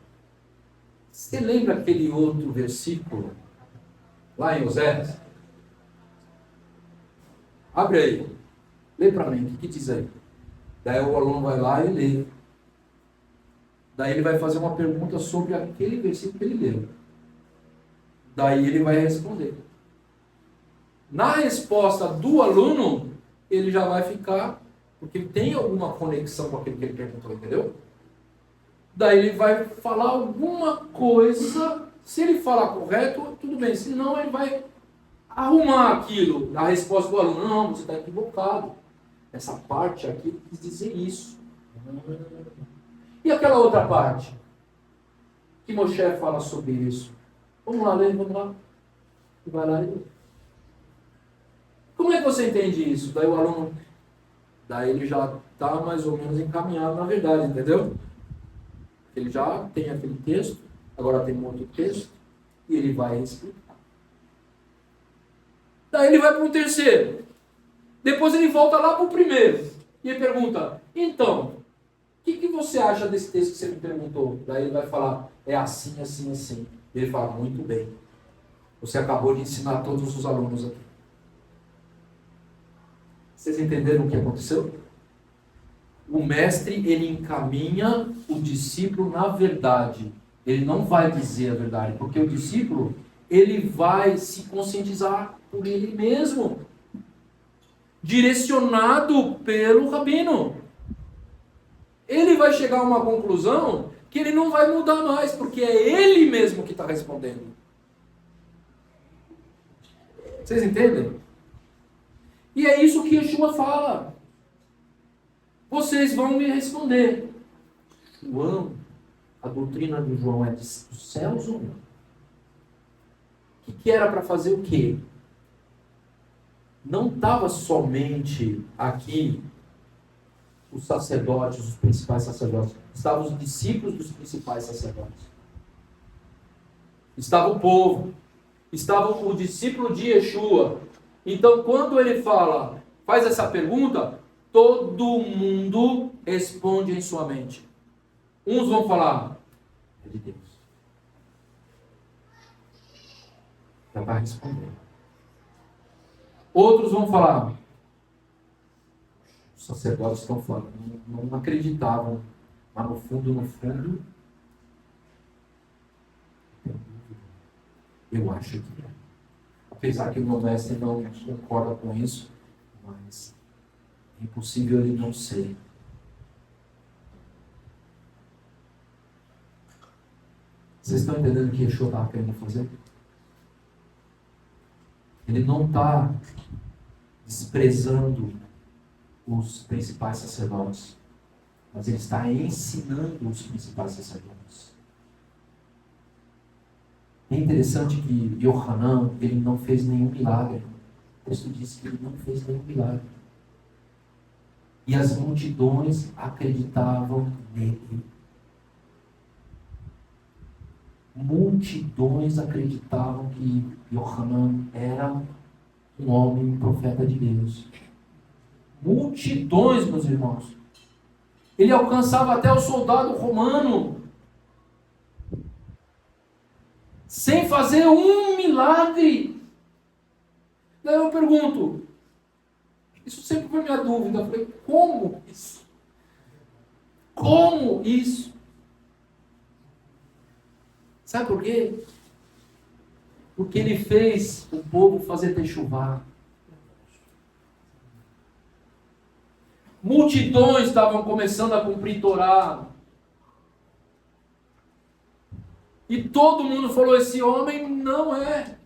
você lembra aquele outro versículo lá em Oséias? Abre aí. Lê para mim, o que diz aí? Daí o aluno vai lá e lê. Daí ele vai fazer uma pergunta sobre aquele versículo que ele leu. Daí ele vai responder. Na resposta do aluno, ele já vai ficar, porque tem alguma conexão com aquilo que ele perguntou, entendeu? Daí ele vai falar alguma coisa, se ele falar correto, tudo bem, senão ele vai arrumar aquilo, a resposta do aluno. Não, você está equivocado. Essa parte aqui quis dizer isso. E aquela outra parte? Que Moshe fala sobre isso. Vamos lá ler, vamos lá. E vai lá e lê. Como é que você entende isso? Daí o aluno, daí ele já está mais ou menos encaminhado na verdade, entendeu? Ele já tem aquele texto, agora tem um outro texto, e ele vai explicar. Daí ele vai para o terceiro. Depois ele volta lá para o primeiro. E ele pergunta: então, o que você acha desse texto que você me perguntou? Daí ele vai falar: é assim, assim, assim. E ele fala: muito bem. Você acabou de ensinar todos os alunos aqui. Vocês entenderam o que aconteceu? O mestre, ele encaminha o discípulo na verdade. Ele não vai dizer a verdade, porque o discípulo, ele vai se conscientizar por ele mesmo, direcionado pelo rabino. Ele vai chegar a uma conclusão que ele não vai mudar mais, porque é ele mesmo que está respondendo. Vocês entendem? E é isso que Yeshua fala. Vocês vão me responder. João, a doutrina do João é dos céus ou não? Que era para fazer o quê? Não estava somente aqui os sacerdotes, os principais sacerdotes. Estavam os discípulos dos principais sacerdotes. Estava o povo. Estava o discípulo de Yeshua. Então, quando ele fala, faz essa pergunta, todo mundo responde em sua mente. Uns vão falar: é de Deus. Já vai responder. Outros vão falar: os sacerdotes estão falando, não acreditavam, mas no fundo, eu acho que é. Apesar que o meu mestre não concorda com isso, mas é impossível ele não ser. Vocês estão entendendo o que Yeshua estava querendo fazer? Ele não está desprezando os principais sacerdotes, mas ele está ensinando os principais sacerdotes. É interessante que Yohanan, ele não fez nenhum milagre. O texto diz que ele não fez nenhum milagre. E as multidões acreditavam nele. Multidões acreditavam que Yohanan era um homem, um profeta de Deus. Multidões, meus irmãos. Ele alcançava até o soldado romano, sem fazer um milagre. Daí eu pergunto, isso sempre foi minha dúvida. Eu falei: como isso? Como isso? Sabe por quê? Porque ele fez o povo fazer techuvá. Multidões estavam começando a cumprir Torá. E todo mundo falou: esse homem não é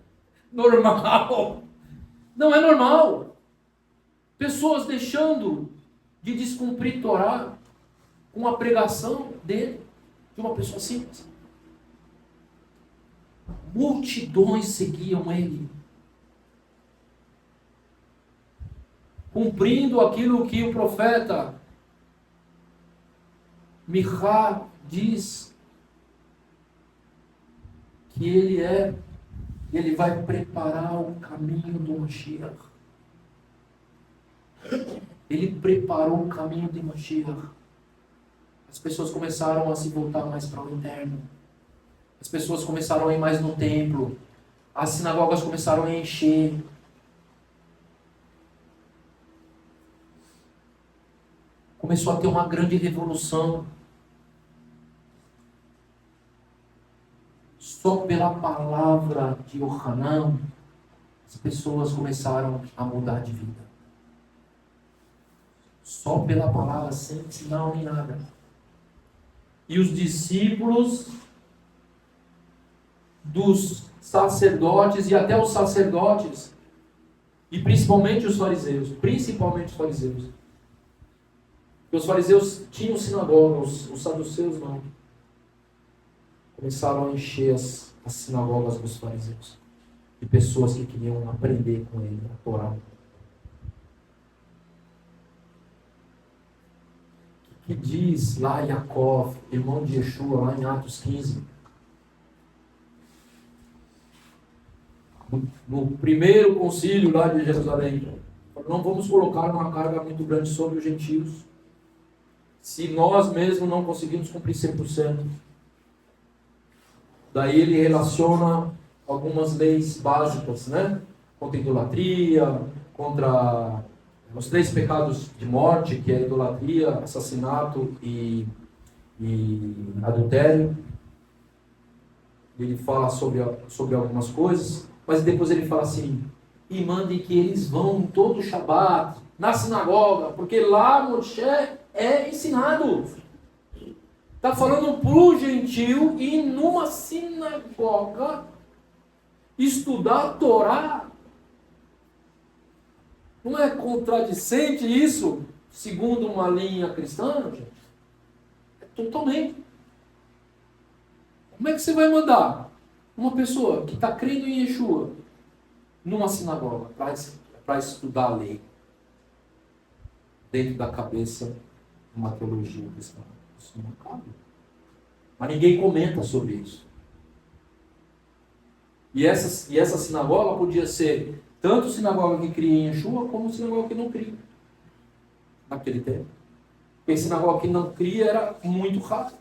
normal. Não é normal. Pessoas deixando de descumprir Torá com a pregação dele, de uma pessoa simples. Multidões seguiam ele, cumprindo aquilo que o profeta Michá diz, que ele vai preparar o caminho do Mashiach. Ele preparou o caminho de Mashiach. As pessoas começaram a se voltar mais para o eterno. As pessoas começaram a ir mais no templo. As sinagogas começaram a encher. Começou a ter uma grande revolução. Só pela palavra de Yohanan, as pessoas começaram a mudar de vida. Só pela palavra, sem sinal nem nada. E os discípulos dos sacerdotes e até os sacerdotes, e principalmente os fariseus, porque os fariseus tinham sinagoga, os saduceus não. Começaram a encher as sinagogas dos fariseus de pessoas que queriam aprender com ele a Torá. O que diz lá Yaakov, irmão de Yeshua, lá em Atos 15? No primeiro concílio lá de Jerusalém, não vamos colocar uma carga muito grande sobre os gentios, se nós mesmos não conseguimos cumprir 100%. Daí ele relaciona algumas leis básicas, né? Contra a idolatria, contra os 3 pecados de morte, que é idolatria, assassinato e adultério. Ele fala sobre algumas coisas, mas depois ele fala assim, e mandem que eles vão todo o Shabat, na sinagoga, porque lá Moshe é ensinado. Está falando para o gentil ir numa sinagoga estudar a Torá. Não é contradicente isso, segundo uma linha cristã, gente? É totalmente. Como é que você vai mandar uma pessoa que está crendo em Yeshua numa sinagoga para estudar a lei dentro da cabeça de uma teologia cristã? Isso não cabe. Mas ninguém comenta sobre isso. E essa sinagoga podia ser tanto sinagoga que cria em Yeshua, como sinagoga que não cria. Naquele tempo. Porque sinagoga que não cria era muito raro.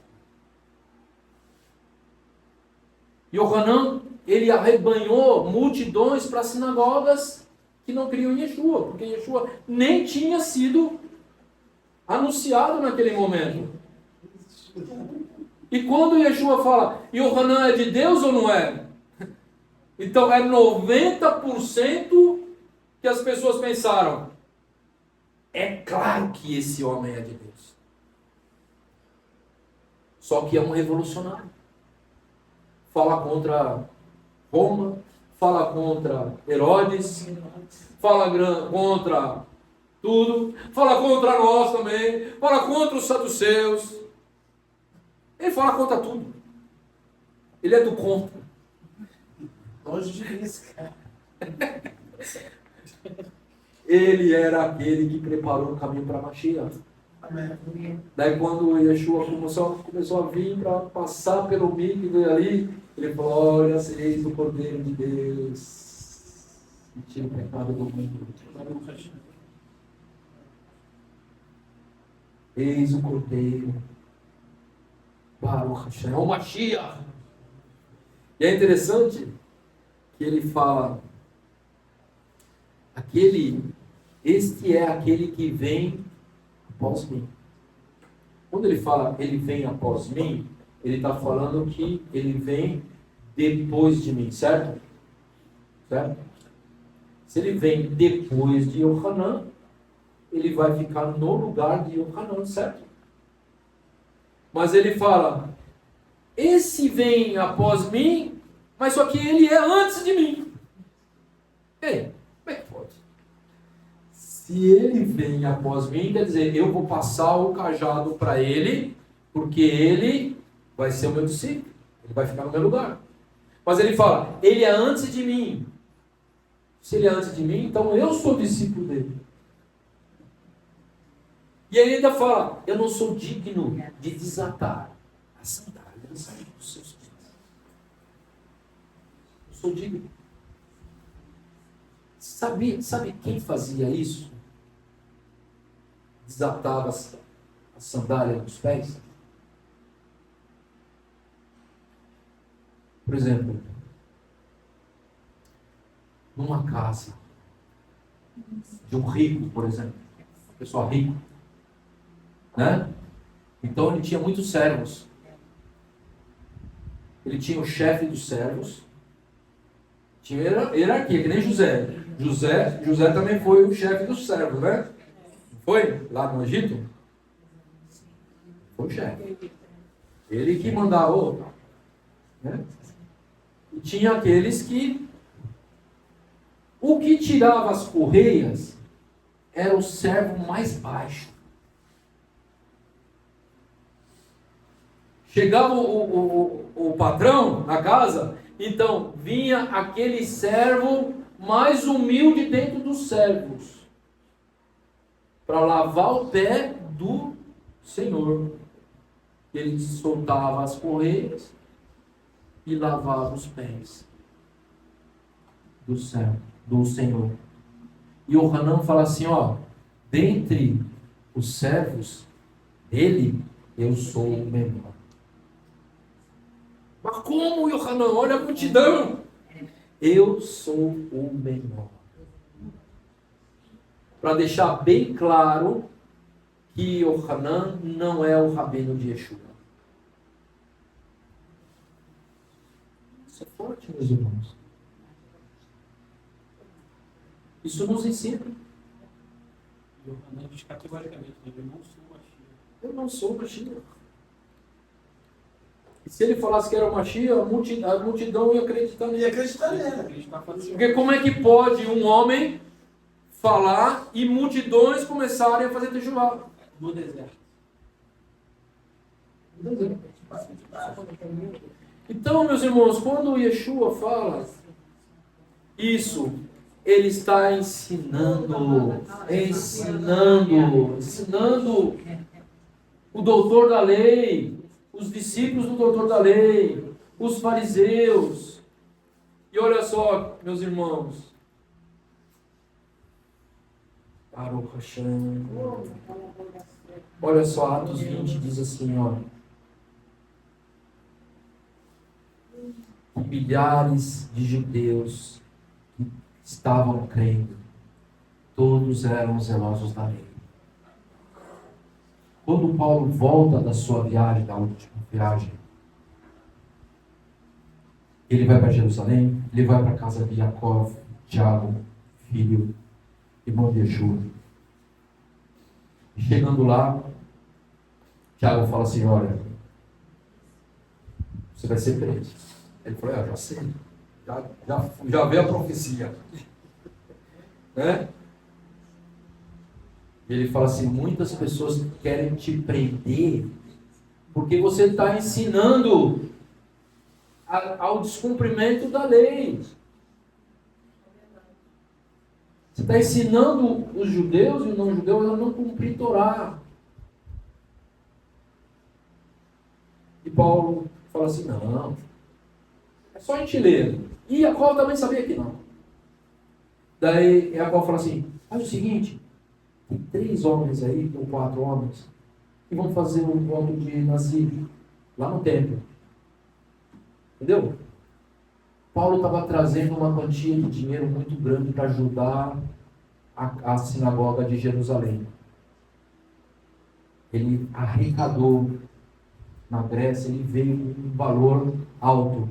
Yohanan, ele arrebanhou multidões para sinagogas que não criam em Yeshua, porque Yeshua nem tinha sido anunciado naquele momento. E quando Yeshua fala, Yohanan é de Deus ou não é? Então é 90% que as pessoas pensaram, é claro que esse homem é de Deus. Só que é um revolucionário. Fala contra Roma, fala contra Herodes, fala contra tudo, fala contra nós também, fala contra os saduceus. Ele fala contra tudo. Ele é do contra. Longe de mim esse cara. Ele era aquele que preparou o caminho para Mashiach. Amém. Daí quando Yeshua começou a vir para passar pelo mikve ali, ele falou, olha, eis o Cordeiro de Deus, que tira o pecado do mundo. Eis o Cordeiro. Baruch Hashem, é o Mashiach. E é interessante que ele fala, este é aquele que vem após mim. Quando ele fala, ele vem após mim, ele está falando que ele vem depois de mim, certo? Certo? Se ele vem depois de Yohanan, ele vai ficar no lugar de Yohanan, certo? Mas ele fala, esse vem após mim, mas só que ele é antes de mim. Ei, como é que pode? Se ele vem após mim, quer dizer, eu vou passar o cajado para ele, porque ele vai ser o meu discípulo. Ele vai ficar no meu lugar. Mas ele fala, ele é antes de mim. Se ele é antes de mim, então eu sou discípulo dele. E ele ainda fala, eu não sou digno de desatar as sandálias dos seus pés. Eu sou digno. Sabe quem fazia isso? Desatava as sandálias dos pés? Por exemplo, numa casa de um rico, por exemplo, uma pessoa rica, né? Então ele tinha muitos servos. Ele tinha o chefe dos servos, tinha hierarquia, que nem José. José também foi o chefe dos servos, né? Foi? Lá no Egito? Foi o chefe. Ele que mandava, né? E tinha aqueles que... O que tirava as correias era o servo mais baixo. Chegava o patrão na casa, então vinha aquele servo mais humilde dentro dos servos para lavar o pé do Senhor. Ele soltava as correias e lavava os pés do servo, do Senhor. E o Hanã fala assim, ó, dentre os servos dele, eu sou o menor. Mas como, Yohanan? Olha a multidão. Eu sou o menor. Para deixar bem claro que Yohanan não é o rabino de Yeshua. Isso é forte, meus irmãos. Isso nos ensina. Yohanan diz categoricamente, eu não sou Mashiach. Eu não sou Mashiach. E se ele falasse que era o Mashiach, a multidão ia acreditar nele. E acreditar nele. Acreditar fazendo. Porque como é que pode um homem falar e multidões começarem a fazer tejuvá? No deserto. Então, meus irmãos, quando Yeshua fala isso, ele está ensinando o doutor da lei, os discípulos do doutor da lei, os fariseus. E olha só, meus irmãos, Baruch Hashem. Olha só, Atos 20 diz assim, ó. Milhares de judeus que estavam crendo, todos eram zelosos da lei. Quando Paulo volta da sua viagem, da última viagem, ele vai para Jerusalém, ele vai para a casa de Jacó, Tiago, filho, irmão de Yeshua. E chegando lá, Tiago fala assim, olha, você vai ser preso. Ele falou, já sei, já veio a profecia. Né? E ele fala assim, muitas pessoas querem te prender porque você está ensinando ao descumprimento da lei. Você está ensinando os judeus e os não-judeus a não cumprir Torá. E Paulo fala assim, não, é só a gente ler. E Jacó também sabia que não. Daí Jacó fala assim, faz o seguinte, tem 3 homens aí, ou 4 homens, que vão fazer um voto de Nazir, lá no templo. Entendeu? Paulo estava trazendo uma quantia de dinheiro muito grande para ajudar a sinagoga de Jerusalém. Ele arrecadou na Grécia, ele veio com um valor alto.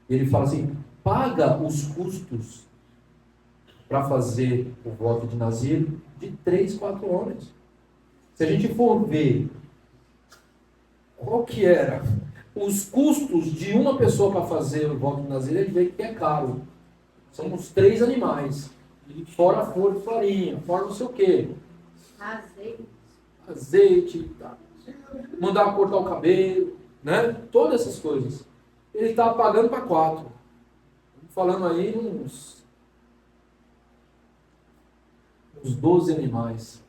Ele fala assim, paga os custos para fazer o voto de Nazir de 3, 4 homens. Se a gente for ver qual que era os custos de uma pessoa para fazer o voto de Nazir, ele vê que é caro. São uns 3 animais. Fora flor de farinha, fora não sei o quê. Azeite, tá. Mandar cortar o cabelo, né? Todas essas coisas. ele está pagando para 4. Falando aí uns 12 animais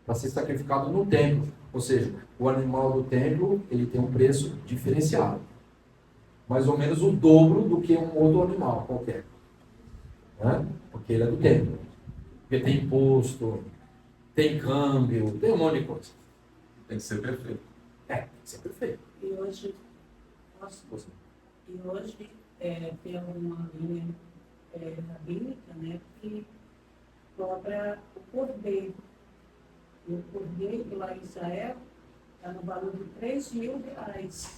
para ser sacrificado no templo. Ou seja, o animal do templo ele tem um preço diferenciado. Mais ou menos o dobro do que um outro animal qualquer. Né? Porque ele é do templo. Porque tem imposto, tem câmbio, tem um monte de coisa. Tem que ser perfeito. Tem que ser perfeito. E hoje, tem uma linha rabínica, né, que cobra o cordeiro. E o cordeiro lá em Israel está no valor de R$3.000.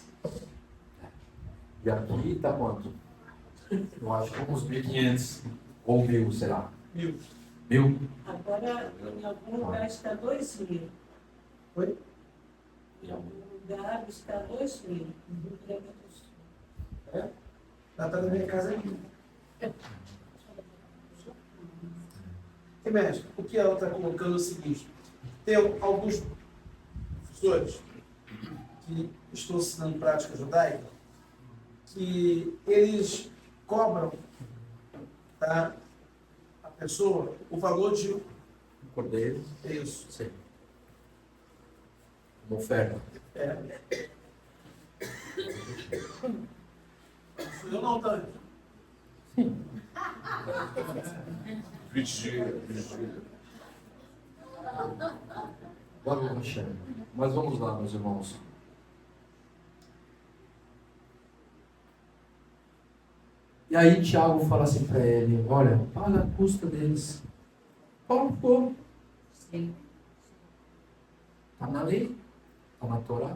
E aqui está quanto? Eu acho que uns 1.500 ou 1.000, será? 1.000. 1.000? Agora, em algum lugar está 2.000. Oi? Em algum lugar está 2.000. No Rio Grande do Sul. Lá está na minha casa aqui. E, mestre, o que ela está colocando é o seguinte: tem alguns professores que estão ensinando prática judaica que eles cobram, tá, a pessoa o valor de Cordeiro. isso. Sim. Uma oferta. Eu não, Tânia. Vigia. Mas vamos lá, meus irmãos. E aí Tiago fala assim para ele: olha, paga a custa deles. Paulo ficou. Sim. Está na lei, está na Torá.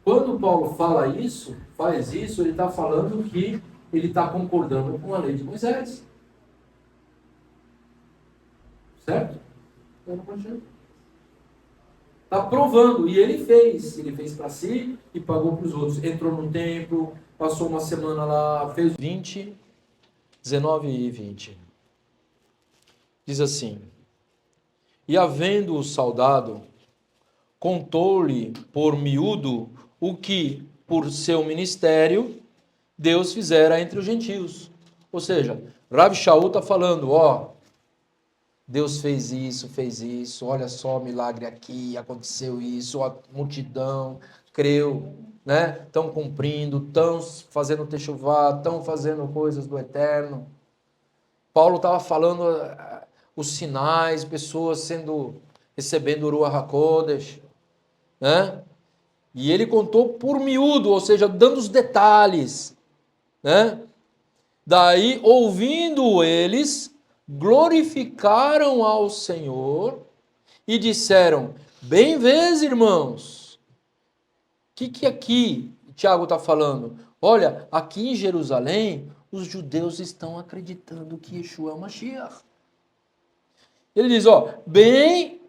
Quando Paulo fala isso, faz isso, ele está falando que ele está concordando com a lei de Moisés. Certo? Está provando, e ele fez. Ele fez para si e pagou para os outros. Entrou no templo, passou uma semana lá, fez 20, 19 e 20. Diz assim: e havendo-o saudado, contou-lhe por miúdo o que, por seu ministério, Deus fizera entre os gentios. Ou seja, Rav Shaul está falando, Deus fez isso, olha só o milagre aqui, aconteceu isso, a multidão creu, né? Estão cumprindo, estão fazendo techuvá, estão fazendo coisas do eterno. Paulo estava falando os sinais, pessoas recebendo o Ruach HaKodesh, né? E ele contou por miúdo, ou seja, dando os detalhes, né? Daí, ouvindo eles, glorificaram ao Senhor e disseram: bem vês, irmãos. O que aqui Tiago está falando? Olha, aqui em Jerusalém, os judeus estão acreditando que Yeshua é o Mashiach. Ele diz, bem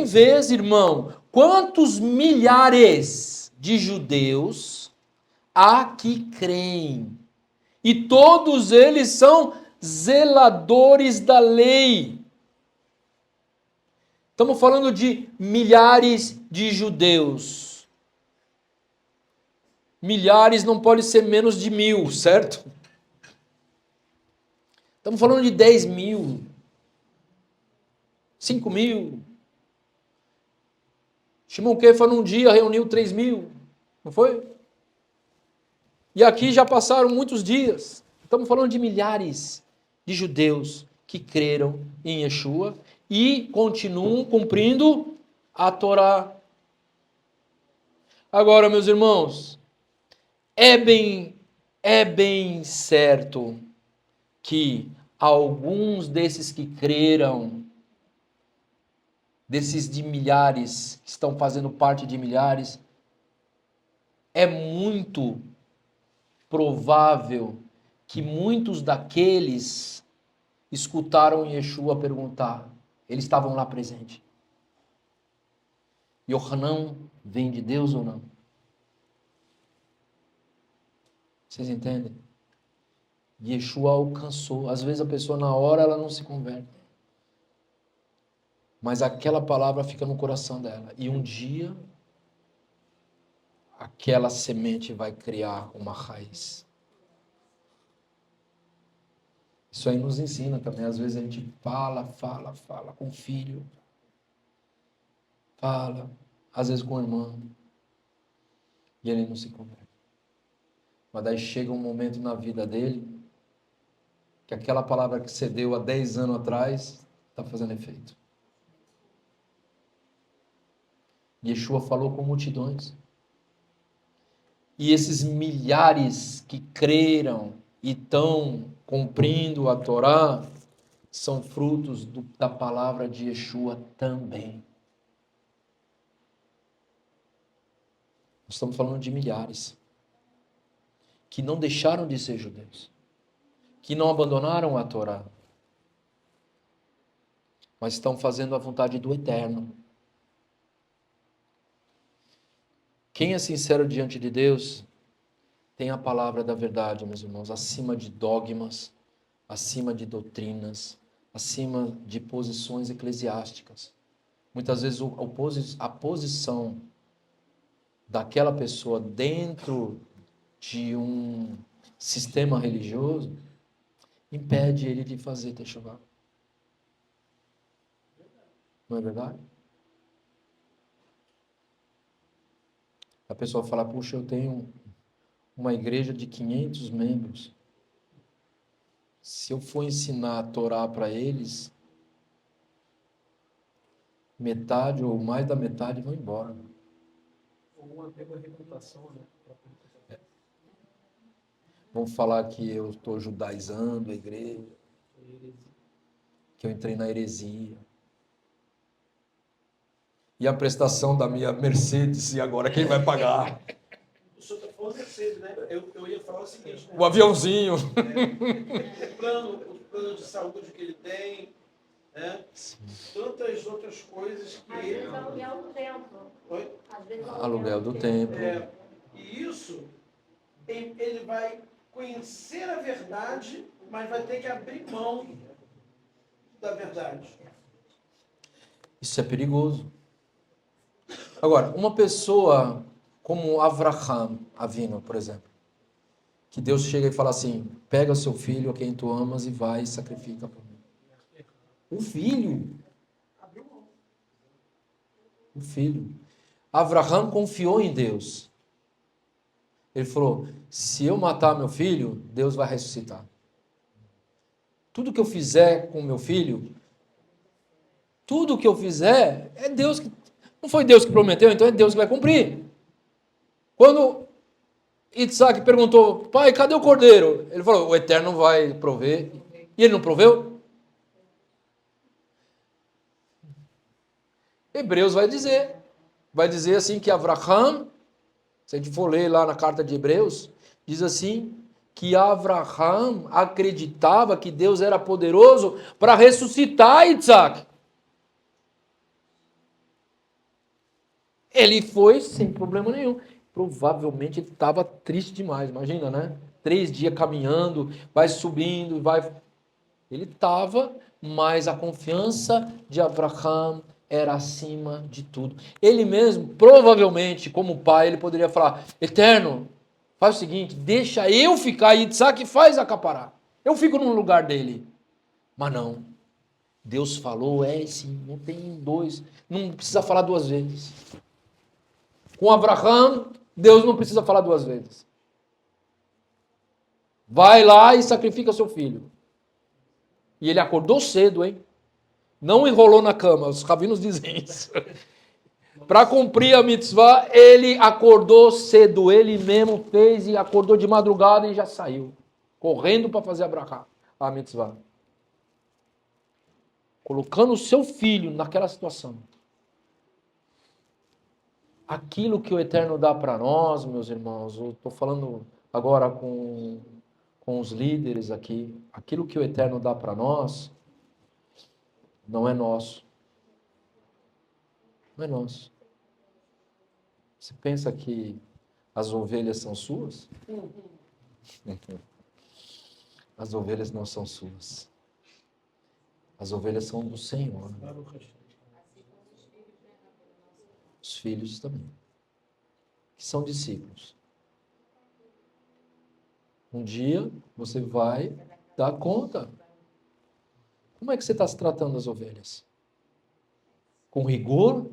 vês, irmão, quantos milhares de judeus há que creem, e todos eles são zeladores da lei. Estamos falando de milhares de judeus. Milhares não pode ser menos de 1.000, certo? Estamos falando de 10.000, 5.000. Shimon Kefa num dia reuniu 3.000, não foi? E aqui já passaram muitos dias. Estamos falando de milhares de judeus que creram em Yeshua e continuam cumprindo a Torá. Agora, meus irmãos, é bem certo que alguns desses que creram, desses de milhares, que estão fazendo parte de milhares, é muito provável que muitos daqueles escutaram Yeshua perguntar. Eles estavam lá presentes. Yohanan vem de Deus ou não? Vocês entendem? Yeshua alcançou. Às vezes a pessoa na hora ela não se converte. Mas aquela palavra fica no coração dela. E um dia, aquela semente vai criar uma raiz. Isso aí nos ensina também. Às vezes a gente fala com o filho. Fala, às vezes com o irmão. E ele não se converte. Mas daí chega um momento na vida dele que aquela palavra que você deu há 10 anos atrás está fazendo efeito. Yeshua falou com multidões. E esses milhares que creram e estão cumprindo a Torá são frutos da palavra de Yeshua também. Nós estamos falando de milhares que não deixaram de ser judeus, que não abandonaram a Torá, mas estão fazendo a vontade do Eterno. Quem é sincero diante de Deus tem a palavra da verdade, meus irmãos, acima de dogmas, acima de doutrinas, acima de posições eclesiásticas. Muitas vezes a posição daquela pessoa dentro de um sistema religioso impede ele de fazer techuvá. Não é verdade? A pessoa fala, puxa, eu tenho uma igreja de 500 membros. Se eu for ensinar a Torá para eles, metade ou mais da metade vão embora. Ou até uma reputação, né? Vão falar que eu estou judaizando a igreja, que eu entrei na heresia. E a prestação da minha Mercedes, e agora quem vai pagar? O senhor está falando Mercedes, né? Eu ia falar o seguinte, né? O aviãozinho. O plano de saúde que ele tem, né? Tantas outras coisas que Às ele... vezes aluguel do templo. Oi? Às vezes Aluguel do templo. E isso, ele vai conhecer a verdade, mas vai ter que abrir mão da verdade. Isso é perigoso. Agora, uma pessoa como Avraham Avinu, por exemplo, que Deus chega e fala assim, pega seu filho a quem tu amas e vai e sacrifica por mim. O filho. O filho. Avraham confiou em Deus. Ele falou, se eu matar meu filho, Deus vai ressuscitar. Tudo que eu fizer com meu filho, tudo que eu fizer, é Deus que... Não foi Deus que prometeu, então é Deus que vai cumprir. Quando Isaac perguntou, pai, cadê o cordeiro? Ele falou, o Eterno vai prover. E ele não proveu? Hebreus vai dizer assim que Avraham, se a gente for ler lá na carta de Hebreus, diz assim que Avraham acreditava que Deus era poderoso para ressuscitar Isaac. Ele foi sem problema nenhum. Provavelmente ele estava triste demais, imagina, né? 3 dias caminhando, vai subindo, vai... Ele estava, mas a confiança de Avraham era acima de tudo. Ele mesmo, provavelmente, como pai, ele poderia falar, Eterno, faz o seguinte, deixa eu ficar e Isaac faz acaparar. Eu fico no lugar dele. Mas não. Deus falou, sim, não tem dois, não precisa falar 2 vezes. Com Avraham, Deus não precisa falar 2 vezes. Vai lá e sacrifica seu filho. E ele acordou cedo, hein? Não enrolou na cama, os rabinos dizem isso. Para cumprir a mitzvah, ele acordou cedo, ele mesmo fez e acordou de madrugada e já saiu. Correndo para fazer a mitzvah. Colocando o seu filho naquela situação. Aquilo que o Eterno dá para nós, meus irmãos, eu estou falando agora com os líderes aqui, aquilo que o Eterno dá para nós, não é nosso. Não é nosso. Você pensa que as ovelhas são suas? As ovelhas não são suas. As ovelhas são do Senhor. filhos também, que são discípulos. Um dia você vai dar conta. Como é que você está se tratando das ovelhas? Com rigor?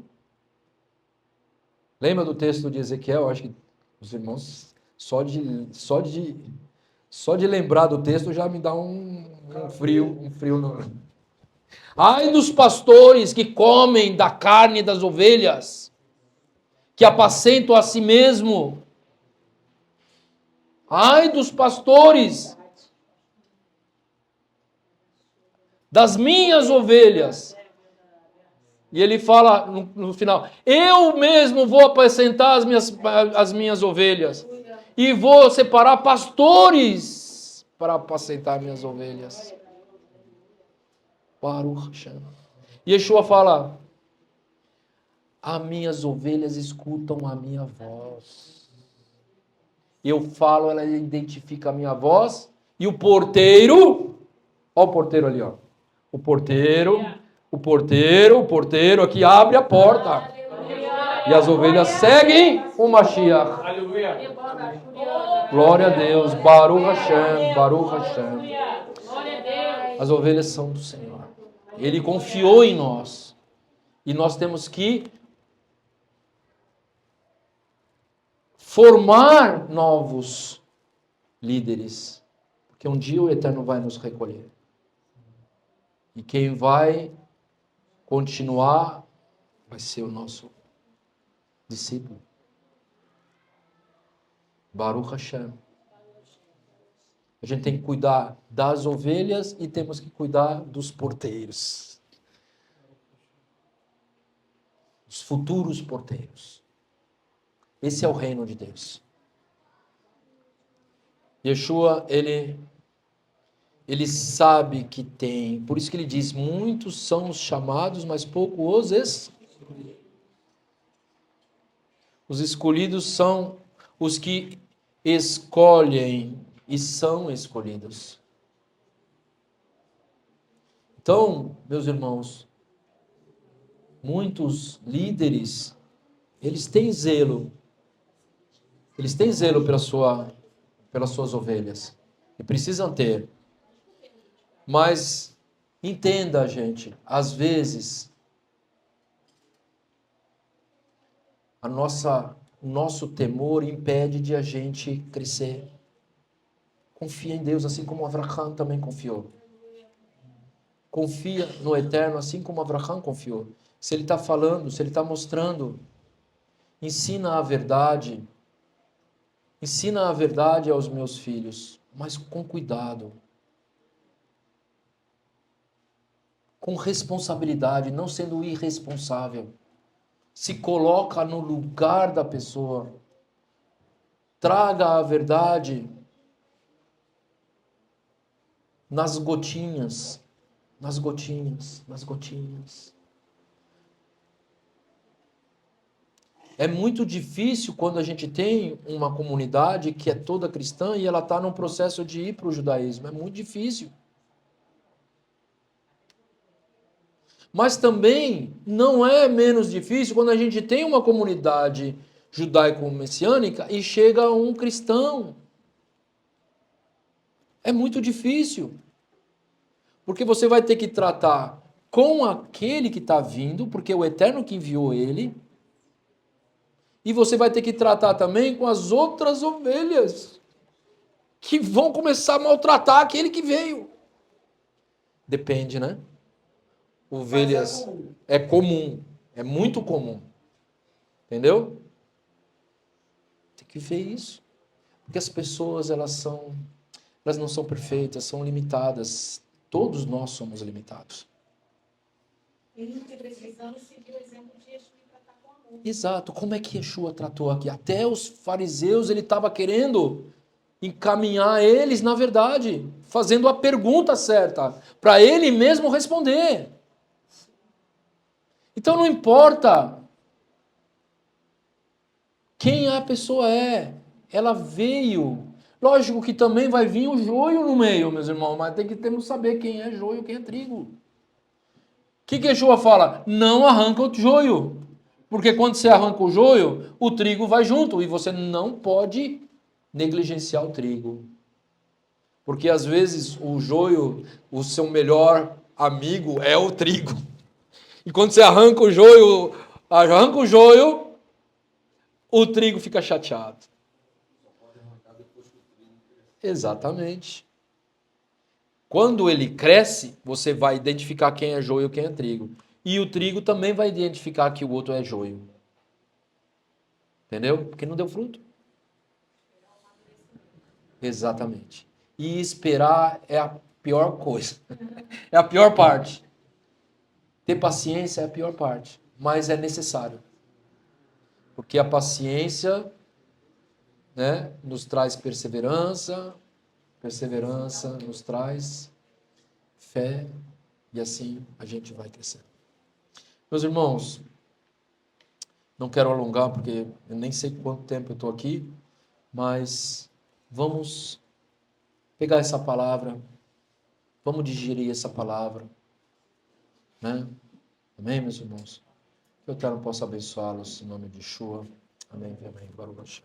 Lembra do texto de Ezequiel? Acho que os irmãos, só de lembrar do texto já me dá um frio no... Ai dos pastores que comem da carne das ovelhas, que apacentam a si mesmo. Ai dos pastores das minhas ovelhas. E ele fala no final, eu mesmo vou apacentar as minhas ovelhas. E vou separar pastores para apacentar minhas ovelhas. Baruch Hashem. Yeshua fala, as minhas ovelhas escutam a minha voz. Eu falo, ela identifica a minha voz. E o porteiro, olha o porteiro ali, ó. O porteiro aqui abre a porta. E as ovelhas seguem o Mashiach. Glória a Deus. Baruch Hashem, Baruch Hashem. As ovelhas são do Senhor. Ele confiou em nós. E nós temos que formar novos líderes. Porque um dia o Eterno vai nos recolher. E quem vai continuar vai ser o nosso discípulo. Baruch Hashem. A gente tem que cuidar das ovelhas e temos que cuidar dos porteiros. Os futuros porteiros. Esse é o reino de Deus. Yeshua, ele sabe que tem, por isso que ele diz, muitos são os chamados, mas pouco os escolhidos. Os escolhidos são os que escolhem e são escolhidos. Então, meus irmãos, muitos líderes, eles têm zelo pelas suas ovelhas, e precisam ter. Mas, entenda, gente, às vezes, o nosso temor impede de a gente crescer. Confia em Deus, assim como Abraham também confiou. Confia no Eterno, assim como Abraham confiou. Se ele está falando, se ele está mostrando, ensina a verdade aos meus filhos, mas com cuidado. Com responsabilidade, não sendo irresponsável. Se coloca no lugar da pessoa. Traga a verdade nas gotinhas. Nas gotinhas. É muito difícil quando a gente tem uma comunidade que é toda cristã e ela está num processo de ir para o judaísmo. É muito difícil. Mas também não é menos difícil quando a gente tem uma comunidade judaico-messiânica e chega um cristão. É muito difícil. Porque você vai ter que tratar com aquele que está vindo, porque é o Eterno que enviou ele. E você vai ter que tratar também com as outras ovelhas, que vão começar a maltratar aquele que veio. Depende, né? Ovelhas é comum, é muito comum. Entendeu? Tem que ver isso. Porque as pessoas, elas não são perfeitas, são limitadas. Todos nós somos limitados. Ele não precisamos seguir o exemplo de Yeshua e tratar com amor. Exato. Como é que Yeshua tratou aqui? Até os fariseus, ele estava querendo encaminhar eles, na verdade, fazendo a pergunta certa, para ele mesmo responder. Então não importa quem a pessoa é, ela veio. Lógico que também vai vir o joio no meio, meus irmãos, mas temos que saber quem é joio e quem é trigo. O que Yeshua fala? Não arranca o joio. Porque quando você arranca o joio, o trigo vai junto e você não pode negligenciar o trigo. Porque às vezes o joio, o seu melhor amigo é o trigo. E quando você arranca o joio, o trigo fica chateado. Exatamente. Quando ele cresce, você vai identificar quem é joio e quem é trigo. E o trigo também vai identificar que o outro é joio. Entendeu? Porque não deu fruto. Exatamente. E esperar é a pior coisa. É a pior parte. Ter paciência é a pior parte. Mas é necessário. Porque a paciência, né, nos traz perseverança. Perseverança nos traz fé. E assim a gente vai crescendo. Meus irmãos, não quero alongar porque eu nem sei quanto tempo eu estou aqui, mas vamos pegar essa palavra, vamos digerir essa palavra, né? Amém, meus irmãos? Que o Eterno possa abençoá-los em nome de Yeshua. Amém, amém. Baruch Hashem.